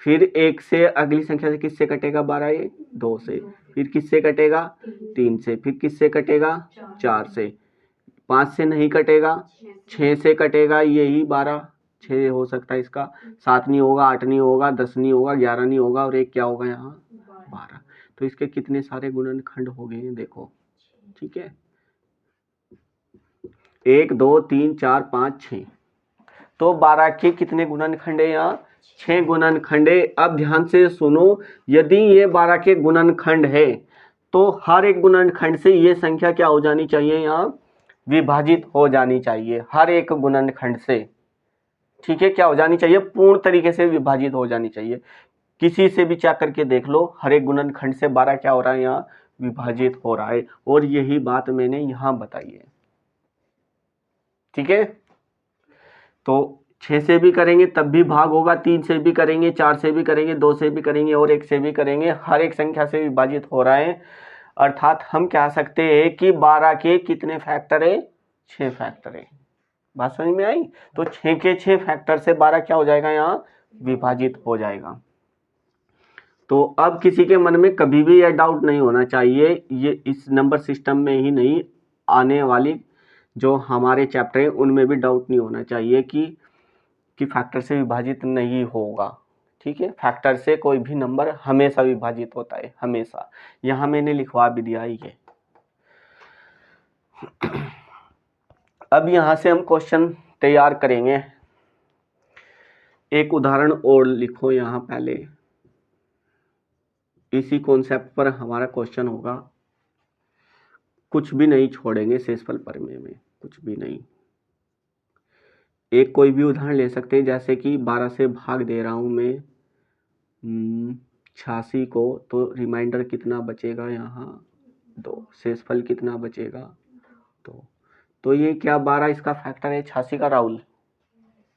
फिर 1 से अगली संख्या से किससे कटेगा, 12 ये 2 से। फिर किससे कटेगा, 3 से। फिर किससे कटेगा, 4 से। 5 से नहीं कटेगा, 6 से कटेगा, यही 12 6 हो सकता है इसका। 7 नहीं होगा, 8 नहीं होगा, 10 नहीं होगा, 11 नहीं होगा, और एक क्या होगा यहाँ 12। तो इसके कितने सारे गुणनखंड हो गए हैं देखो। ठीक है, 1 2 3 4 5 6। तो 12 के कितने गुणनखंड है यहाँ? 6 गुणनखंड है। अब ध्यान से सुनो, यदि ये 12 के गुणनखंड है तो हर एक गुणनखंड से ये संख्या क्या हो जानी चाहिए? यहाँ विभाजित हो जानी चाहिए, हर एक गुणनखंड से। ठीक है, क्या हो जानी चाहिए? पूर्ण तरीके से विभाजित हो जानी चाहिए। किसी से भी चेक करके देख लो, हर एक गुणनखंड से 12 क्या हो रहा है? यहाँ विभाजित हो रहा है। और यही बात मैंने यहाँ बताई है। ठीक है, तो 6 से भी करेंगे तब भी भाग होगा, 3 से भी करेंगे, 4 से भी करेंगे, 2 से भी करेंगे और 1 से भी करेंगे, हर एक संख्या से विभाजित हो रहा है। अर्थात हम कह सकते हैं कि 12 के कितने फैक्टर है? 6 फैक्टर है। बात समझ में आई? तो 6 के 6 फैक्टर से 12 क्या हो जाएगा? यहाँ विभाजित हो जाएगा। तो अब किसी के मन में कभी भी यह डाउट नहीं होना चाहिए, ये इस नंबर सिस्टम में ही नहीं, आने वाली जो हमारे चैप्टर हैं उनमें भी डाउट नहीं होना चाहिए कि फैक्टर से विभाजित नहीं होगा। ठीक है, फैक्टर से कोई भी नंबर हमेशा विभाजित होता है, हमेशा। यहाँ मैंने लिखवा भी दिया है ये। अब यहाँ से हम क्वेश्चन तैयार करेंगे। एक उदाहरण और लिखो यहाँ पहले, इसी कॉन्सेप्ट पर हमारा क्वेश्चन होगा। कुछ भी नहीं छोड़ेंगे शेषफल प्रमेय में, कुछ भी नहीं। एक कोई भी उदाहरण ले सकते हैं, जैसे कि 12 से भाग दे रहा हूं मैं 86 को, तो रिमाइंडर कितना बचेगा? यहाँ 2। शेषफल कितना बचेगा? 2। तो ये क्या 12 इसका फैक्टर है 86 का राहुल?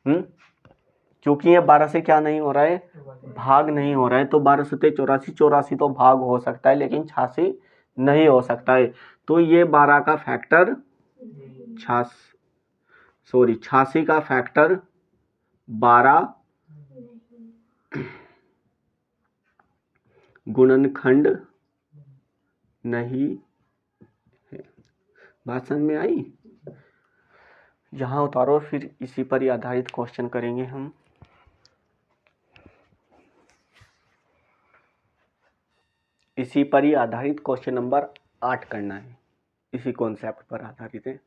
क्योंकि ये 12 से क्या नहीं हो रहा है? भाग नहीं हो रहा है। तो 12 सते 84, 84 तो भाग हो सकता है लेकिन 86 नहीं हो सकता है। तो ये 12 का फैक्टर 86 का फैक्टर 12 गुणनखंड नहीं है। बात समझ में आई? यहाँ उतारो, फिर इसी पर ही आधारित क्वेश्चन करेंगे हम। इसी पर ही आधारित क्वेश्चन नंबर 8 करना है, इसी कॉन्सेप्ट पर आधारित है।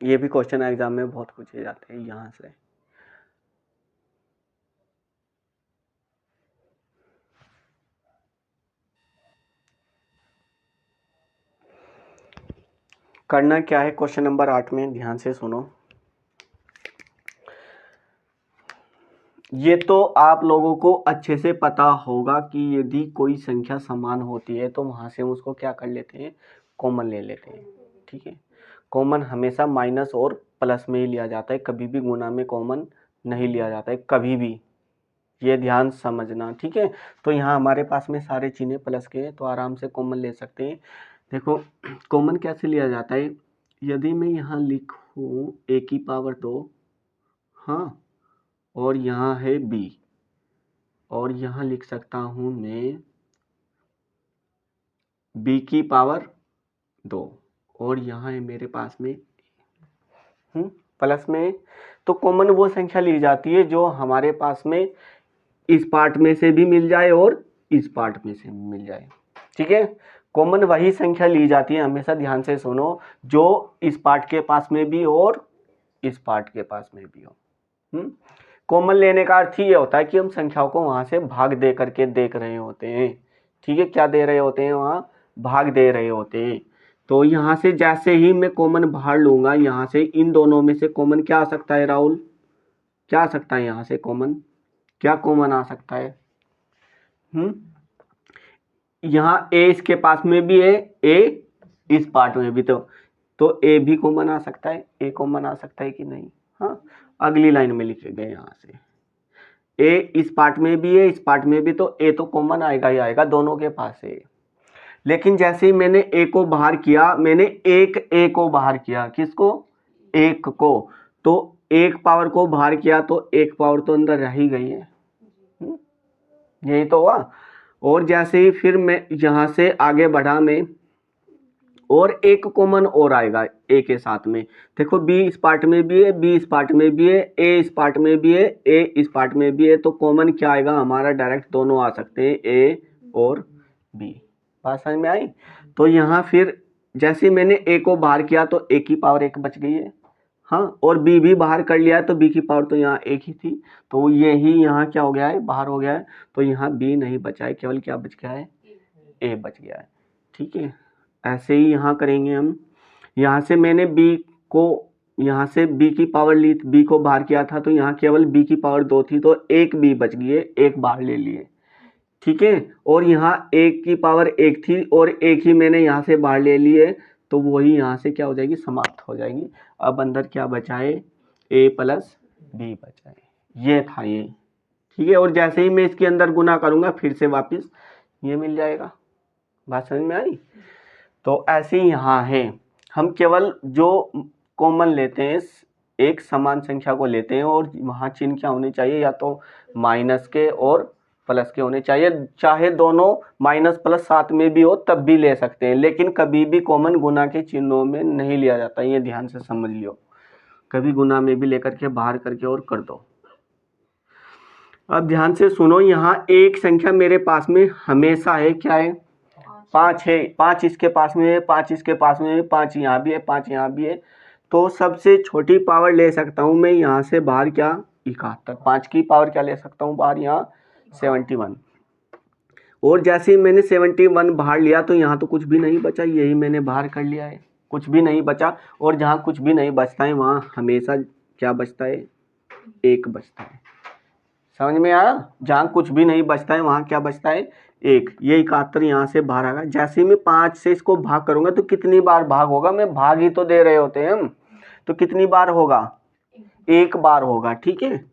ये भी क्वेश्चन एग्जाम में बहुत पूछे जाते हैं यहाँ से। करना क्या है क्वेश्चन नंबर 8 में, ध्यान से सुनो। ये तो आप लोगों को अच्छे से पता होगा कि यदि कोई संख्या समान होती है तो वहां से हम उसको क्या कर लेते हैं? कॉमन ले लेते हैं। ठीक है, कॉमन हमेशा माइनस और प्लस में ही लिया जाता है, कभी भी गुणा में कॉमन नहीं लिया जाता है, कभी भी। ये ध्यान समझना। ठीक है, तो यहाँ हमारे पास में सारे चिन्ह प्लस के हैं तो आराम से कॉमन ले सकते हैं। देखो कॉमन कैसे लिया जाता है? यदि मैं यहाँ लिखूँ a की पावर 2, हाँ, और यहाँ है b, और यहाँ लिख सकता हूँ मैं b की पावर 2, और यहाँ है मेरे पास में प्लस में। तो कॉमन वो संख्या ली जाती है जो हमारे पास में इस पार्ट में से भी मिल जाए और इस पार्ट में से भी मिल जाए। ठीक है, कॉमन वही संख्या ली जाती है, हमेशा ध्यान से सुनो, जो इस पार्ट के पास में भी और इस पार्ट के पास में भी हो। कॉमन लेने का अर्थ ये होता है कि हम संख्याओं को वहां से भाग दे करके देख रहे होते हैं। ठीक है, क्या दे रहे होते हैं? वहां भाग दे रहे होते हैं। तो यहाँ से जैसे ही मैं कॉमन बाहर लूंगा, यहाँ से इन दोनों में से कॉमन क्या आ सकता है राहुल? क्या आ सकता है यहाँ से कॉमन? क्या कॉमन आ सकता है? यहाँ ए इसके पास में भी है, ए इस पार्ट में भी, तो ए भी कॉमन आ सकता है। ए कॉमन आ सकता है कि नहीं? हाँ, अगली लाइन में लिखे गए यहाँ से ए इस पार्ट में भी है, इस पार्ट में भी, तो ए तो कॉमन आएगा ही आएगा, दोनों के पास है। लेकिन जैसे ही मैंने ए को बाहर किया, मैंने एक ए को बाहर किया, किसको? एक को। तो एक पावर को बाहर किया तो एक पावर तो अंदर रह ही गई है, यही तो हुआ। और जैसे ही फिर मैं यहां से आगे बढ़ा मैं, और एक कॉमन और आएगा ए के साथ में। देखो बी इस पार्ट में भी है, बी इस पार्ट में भी है, ए इस पार्ट में भी है, ए इस पार्ट में भी है, तो कॉमन क्या आएगा हमारा? डायरेक्ट दोनों आ सकते हैं, ए और बी। बात समझ में आई। तो यहाँ फिर जैसे मैंने a को बाहर किया तो a की पावर 1 बच गई है, हाँ, और b भी बाहर कर लिया है तो b की पावर तो यहाँ 1 ही थी, तो यही यहाँ क्या हो गया है, बाहर हो गया है, तो यहाँ b नहीं बचा है, केवल क्या बच गया है, a बच गया है। ठीक है, ऐसे ही यहाँ करेंगे हम। यहाँ से मैंने b को, यहाँ से b की पावर ली, b को बाहर किया था तो यहाँ केवल b की पावर 2 थी, तो एक b बच गई है, एक बाहर ले लिए। ठीक है, और यहाँ एक की पावर 1 थी और एक ही मैंने यहाँ से बाहर ले लिए, तो वही यहाँ से क्या हो जाएगी, समाप्त हो जाएगी। अब अंदर क्या बचा है, a प्लस b बचा है, ये था ये। ठीक है, और जैसे ही मैं इसके अंदर गुना करूँगा फिर से वापस ये मिल जाएगा। बात समझ में आई। तो ऐसे ही यहाँ है, हम केवल जो कॉमन लेते हैं, एक समान संख्या को लेते हैं और वहाँ चिन्ह क्या होने चाहिए, या तो माइनस के और प्लस के होने चाहिए, चाहे दोनों माइनस प्लस साथ में भी हो तब भी ले सकते हैं, लेकिन कभी भी कॉमन गुना के चिन्हों में नहीं लिया जाता, ये ध्यान से समझ लियो, कभी गुना में भी लेकर के बाहर करके और कर दो। अब ध्यान से सुनो, यहाँ एक संख्या मेरे पास में हमेशा है, क्या है, 5 है, 5 इसके पास में है, 5 इसके पास में है, 5 यहाँ भी है, 5 यहाँ भी है, तो सबसे छोटी पावर ले सकता हूँ मैं यहाँ से बाहर, क्या, 71। 5 की पावर क्या ले सकता हूँ बाहर, यहाँ 71। और जैसे ही मैंने 71 बाहर लिया तो यहाँ तो कुछ भी नहीं बचा, यही मैंने बाहर कर लिया है, कुछ भी नहीं बचा, और जहाँ कुछ भी नहीं बचता है वहाँ हमेशा क्या बचता है, 1 बचता है। समझ में आया, जहाँ कुछ भी नहीं बचता है वहाँ क्या बचता है, 1। ये 71 यहाँ से बाहर आ गया। जैसे ही मैं 5 से इसको भाग करूंगा तो कितनी बार भाग होगा, मैं भाग ही तो दे रहे होते हैं हम, तो कितनी बार होगा, 1 बार होगा। ठीक है,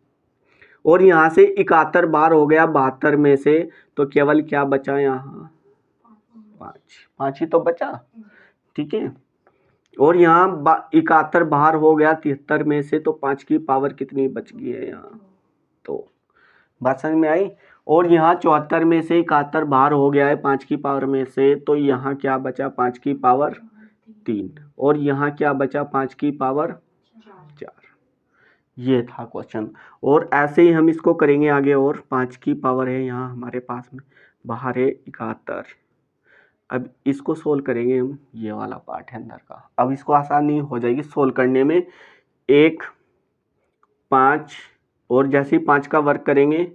और यहाँ से 71 बार हो गया 72 में से, तो केवल क्या बचा यहाँ, 5 ही तो बचा। ठीक है, और यहाँ 71 बाहर हो गया 73 में से, तो 5 की पावर कितनी बच गई है यहाँ, तो बात समझ में आई। और यहाँ 74 में से 71 बाहर हो गया है 5 की पावर में से, तो यहाँ क्या बचा, 5 की पावर 3, और यहाँ क्या बचा, 5 की पावर 4। ये था क्वेश्चन, और ऐसे ही हम इसको करेंगे आगे, और 5 की पावर है यहाँ हमारे पास में, बाहर है 71। अब इसको सोल्व करेंगे हम, ये वाला पार्ट है अंदर का। अब इसको आसानी हो जाएगी सोल्व करने में, 1 5, और जैसे ही 5 का वर्क करेंगे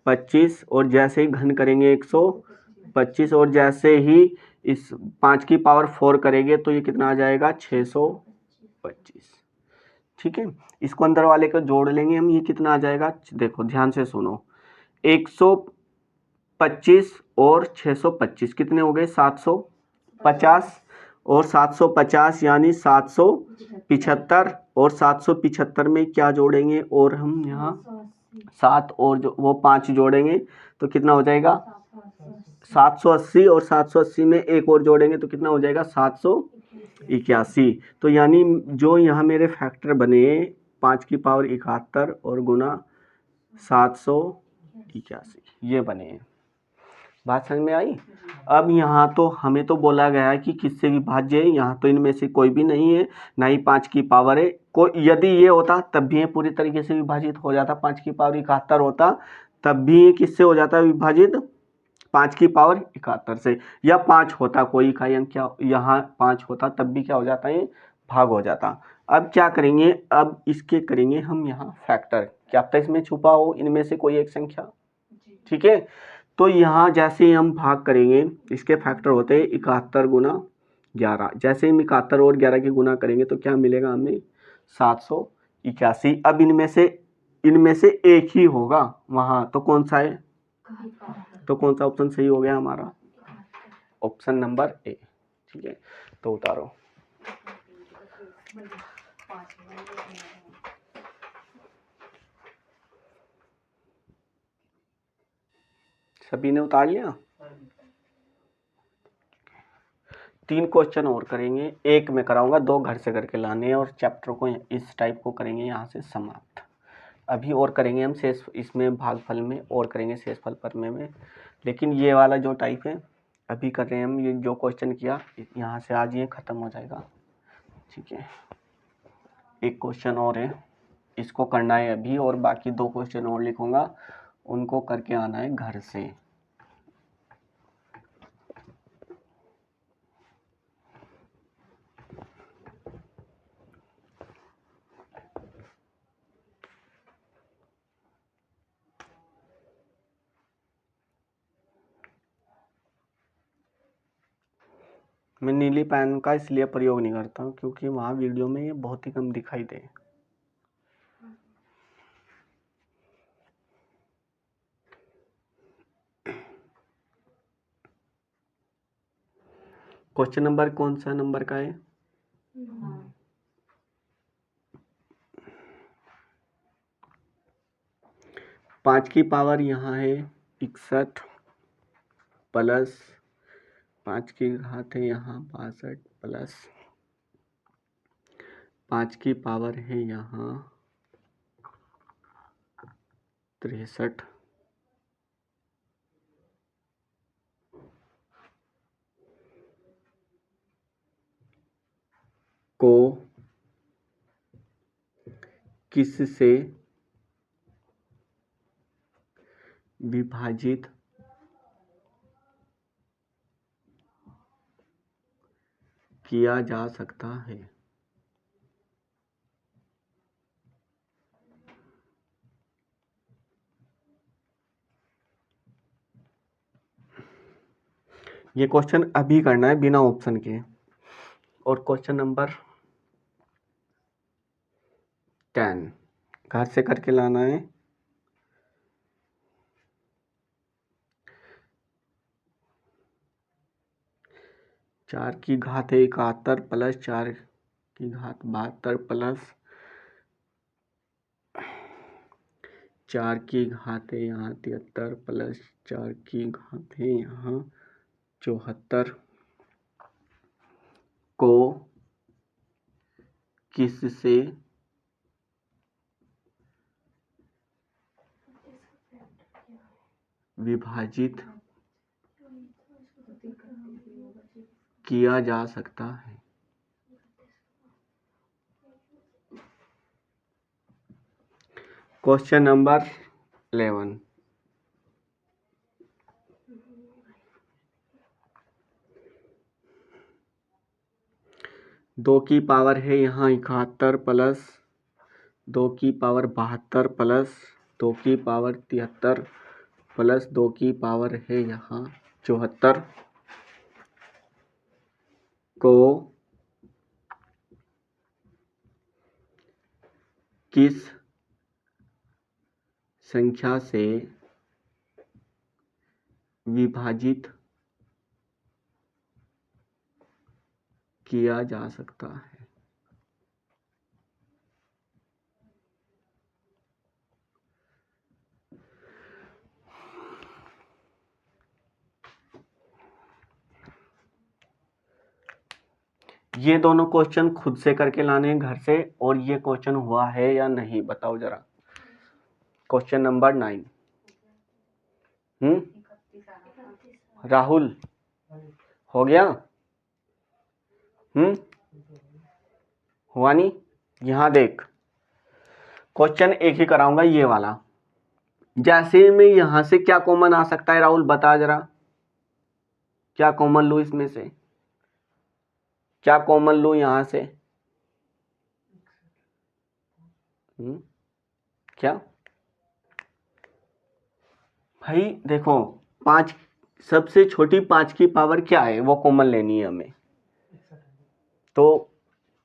25, और जैसे ही घन करेंगे 125, और जैसे ही इस 5 की पावर 4 करेंगे तो ये कितना आ जाएगा, 625। ठीक है, इसको अंदर वाले को जोड़ लेंगे हम, ये कितना आ जाएगा, देखो ध्यान से सुनो, 125 और 625 कितने हो गए, 750, और 750 यानी 775, और 775 में क्या जोड़ेंगे, और हम यहाँ 7 और जो वो 5 जोड़ेंगे तो कितना हो जाएगा, 780, और 780 में एक और जोड़ेंगे तो कितना हो जाएगा, 781। तो यानी जो यहाँ मेरे फैक्टर बने 5 की पावर 71 और गुना 781, ये बने हैं। बात समझ में आई। अब यहाँ तो हमें तो बोला गया है कि किससे विभाज्य है, यहाँ तो इनमें से कोई भी नहीं है, ना ही 5 की पावर है, कोई यदि ये होता तब भी ये पूरी तरीके से विभाजित हो जाता, 5 की पावर 71 होता तब भी ये किससे हो जाता विभाजित, 5 की पावर 71 से, या 5 होता कोई इकाई अंक, क्या यहाँ 5 होता तब भी क्या हो जाता है, भाग हो जाता। अब क्या करेंगे, अब इसके करेंगे हम यहाँ फैक्टर, क्या पता इसमें छुपा हो इनमें से कोई एक संख्या। ठीक है, तो यहाँ जैसे ही हम भाग करेंगे, इसके फैक्टर होते हैं 71 गुना 11, जैसे ही हम 71 और 11 की गुना करेंगे तो क्या मिलेगा हमें, 781। अब इनमें से एक ही होगा वहाँ, तो कौन सा है, तो कौन सा ऑप्शन सही हो गया हमारा, ऑप्शन नंबर ए। ठीक है, तो उतारो, सभी ने उतार लिया। 3 क्वेश्चन और करेंगे, एक मैं कराऊंगा, 2 घर से करके लाने हैं, और चैप्टर को इस टाइप को करेंगे यहाँ से समाप्त। अभी और करेंगे हम शेष, इसमें भागफल में और करेंगे शेषफल परमेय में, लेकिन ये वाला जो टाइप है अभी कर रहे हैं हम, ये जो क्वेश्चन किया यहाँ से आज ये ख़त्म हो जाएगा। ठीक है, एक क्वेश्चन और है, इसको करना है अभी, और बाकी 2 क्वेश्चन और लिखूंगा, उनको करके आना है घर से। मैं नीली पेन का इसलिए प्रयोग नहीं करता हूँ क्योंकि वहाँ वीडियो में ये बहुत ही कम दिखाई दे। क्वेश्चन नंबर कौन सा नंबर का है? 5 की पावर यहाँ है 61 प्लस 5 की घात है यहाँ 62 प्लस 5 की पावर है यहाँ 63 को किससे विभाजित किया जा सकता है? ये क्वेश्चन अभी करना है बिना ऑप्शन के। और क्वेश्चन नंबर 10 घर से करके लाना है। चार की घात है 71 प्लस 4 की घात 72 प्लस 4 की घात है यहाँ 73 प्लस 4 की घात है यहाँ 74 को किससे विभाजित किया जा सकता है? क्वेश्चन नंबर 11 2 की पावर है यहाँ 71 प्लस 2 की पावर 72 प्लस 2 की पावर 73 प्लस 2 की पावर है यहाँ 74 को किस संख्या से विभाजित किया जा सकता है? ये दोनों क्वेश्चन खुद से करके लाने हैं घर से, और ये क्वेश्चन हुआ है या नहीं बताओ जरा। क्वेश्चन नंबर 9 राहुल हो गया? हुआ नहीं? यहाँ देख क्वेश्चन एक ही कराऊंगा ये वाला। जैसे में यहां से क्या कॉमन आ सकता है राहुल बता जरा, क्या कॉमन लूं इसमें से? क्या कॉमन लूं यहां से? क्या भाई देखो 5 सबसे छोटी 5 की पावर क्या है वो कॉमन लेनी है हमें, तो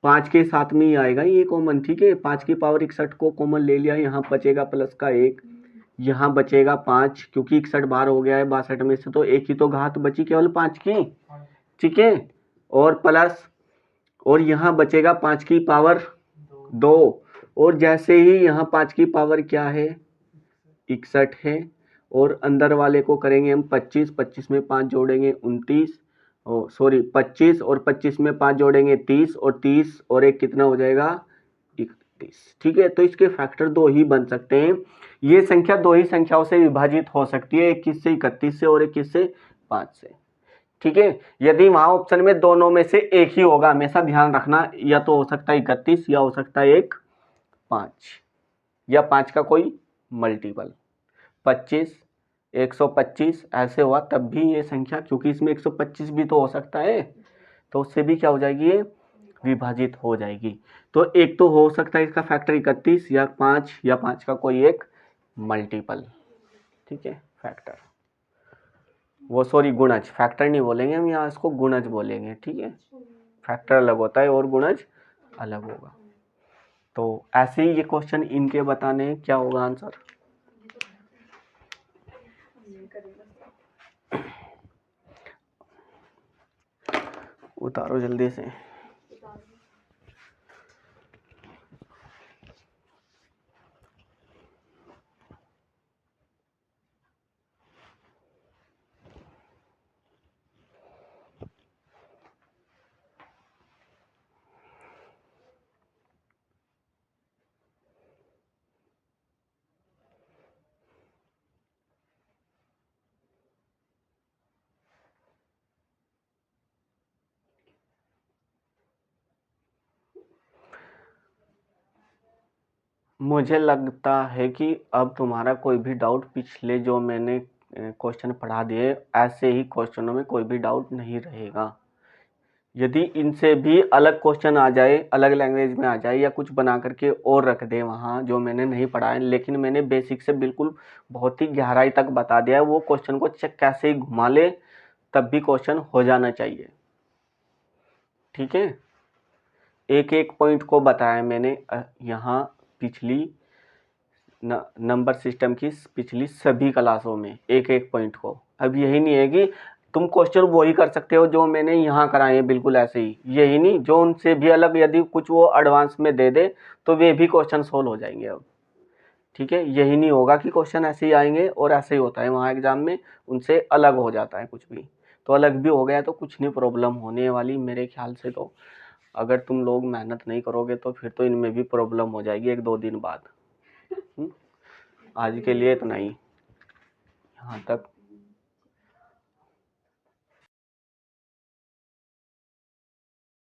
5 के साथ में ही आएगा ये कॉमन। ठीक है 5 की पावर 61 को कॉमन ले लिया, यहाँ बचेगा प्लस का 1, यहाँ बचेगा 5 क्योंकि 61 बार हो गया है 62 में से, तो एक ही तो घात बची केवल 5 की। ठीक है और प्लस और यहाँ बचेगा 5 की पावर 2, और जैसे ही यहाँ 5 की पावर क्या है 61 है, और अंदर वाले को करेंगे हम 25, 25 में 5 जोड़ेंगे 29, सॉरी 25 और 25 में 5 जोड़ेंगे 30, और 30 और एक कितना हो जाएगा 31। ठीक है तो इसके फैक्टर 2 ही बन सकते हैं। ये संख्या 2 ही संख्याओं से विभाजित हो सकती है, 21 से 31 से और 21 से 5 से। ठीक है यदि वहां ऑप्शन में दोनों में से एक ही होगा, हमेशा ध्यान रखना, या तो हो सकता है 31 या हो सकता है 5 या 5 का कोई मल्टीपल 25 125 ऐसे हुआ तब भी ये संख्या, क्योंकि इसमें 125 भी तो हो सकता है, तो उससे भी क्या हो जाएगी ये विभाजित हो जाएगी। तो एक तो हो सकता है इसका फैक्टर 31 या 5 का कोई एक मल्टीपल। ठीक है फैक्टर वो सॉरी गुणज, फैक्टर नहीं बोलेंगे हम यहाँ, इसको गुणज बोलेंगे, ठीक है। फैक्टर अलग होता है और गुणज अलग होगा। तो ऐसे ही ये क्वेश्चन इनके बताने हैं, क्या होगा आंसर? उतारो जल्दी से। मुझे लगता है कि अब तुम्हारा कोई भी डाउट पिछले जो मैंने क्वेश्चन पढ़ा दिए ऐसे ही क्वेश्चनों में कोई भी डाउट नहीं रहेगा। यदि इनसे भी अलग क्वेश्चन आ जाए, अलग लैंग्वेज में आ जाए या कुछ बना करके और रख दे वहाँ जो मैंने नहीं पढ़ा है, लेकिन मैंने बेसिक से बिल्कुल बहुत ही गहराई तक बता दिया है, वो क्वेश्चन को चेक कैसे ही घुमा ले तब भी क्वेश्चन हो जाना चाहिए, ठीक है। एक एक पॉइंट को बताया मैंने यहाँ पिछली नंबर सिस्टम की पिछली सभी क्लासों में एक एक पॉइंट को। अब यही नहीं है कि तुम क्वेश्चन वही कर सकते हो जो मैंने यहाँ कराए हैं बिल्कुल ऐसे ही, यही नहीं, जो उनसे भी अलग यदि कुछ वो एडवांस में दे दे तो वे भी क्वेश्चन सोल्व हो जाएंगे अब, ठीक है। यही नहीं होगा कि क्वेश्चन ऐसे ही आएंगे और ऐसे ही होता है वहाँ एग्जाम में, उनसे अलग हो जाता है कुछ भी। तो अलग भी हो गया तो कुछ नहीं प्रॉब्लम होने वाली मेरे ख्याल से। तो अगर तुम लोग मेहनत नहीं करोगे तो फिर तो इनमें भी प्रॉब्लम हो जाएगी 1-2 दिन बाद। आज के लिए इतना ही, यहाँ तक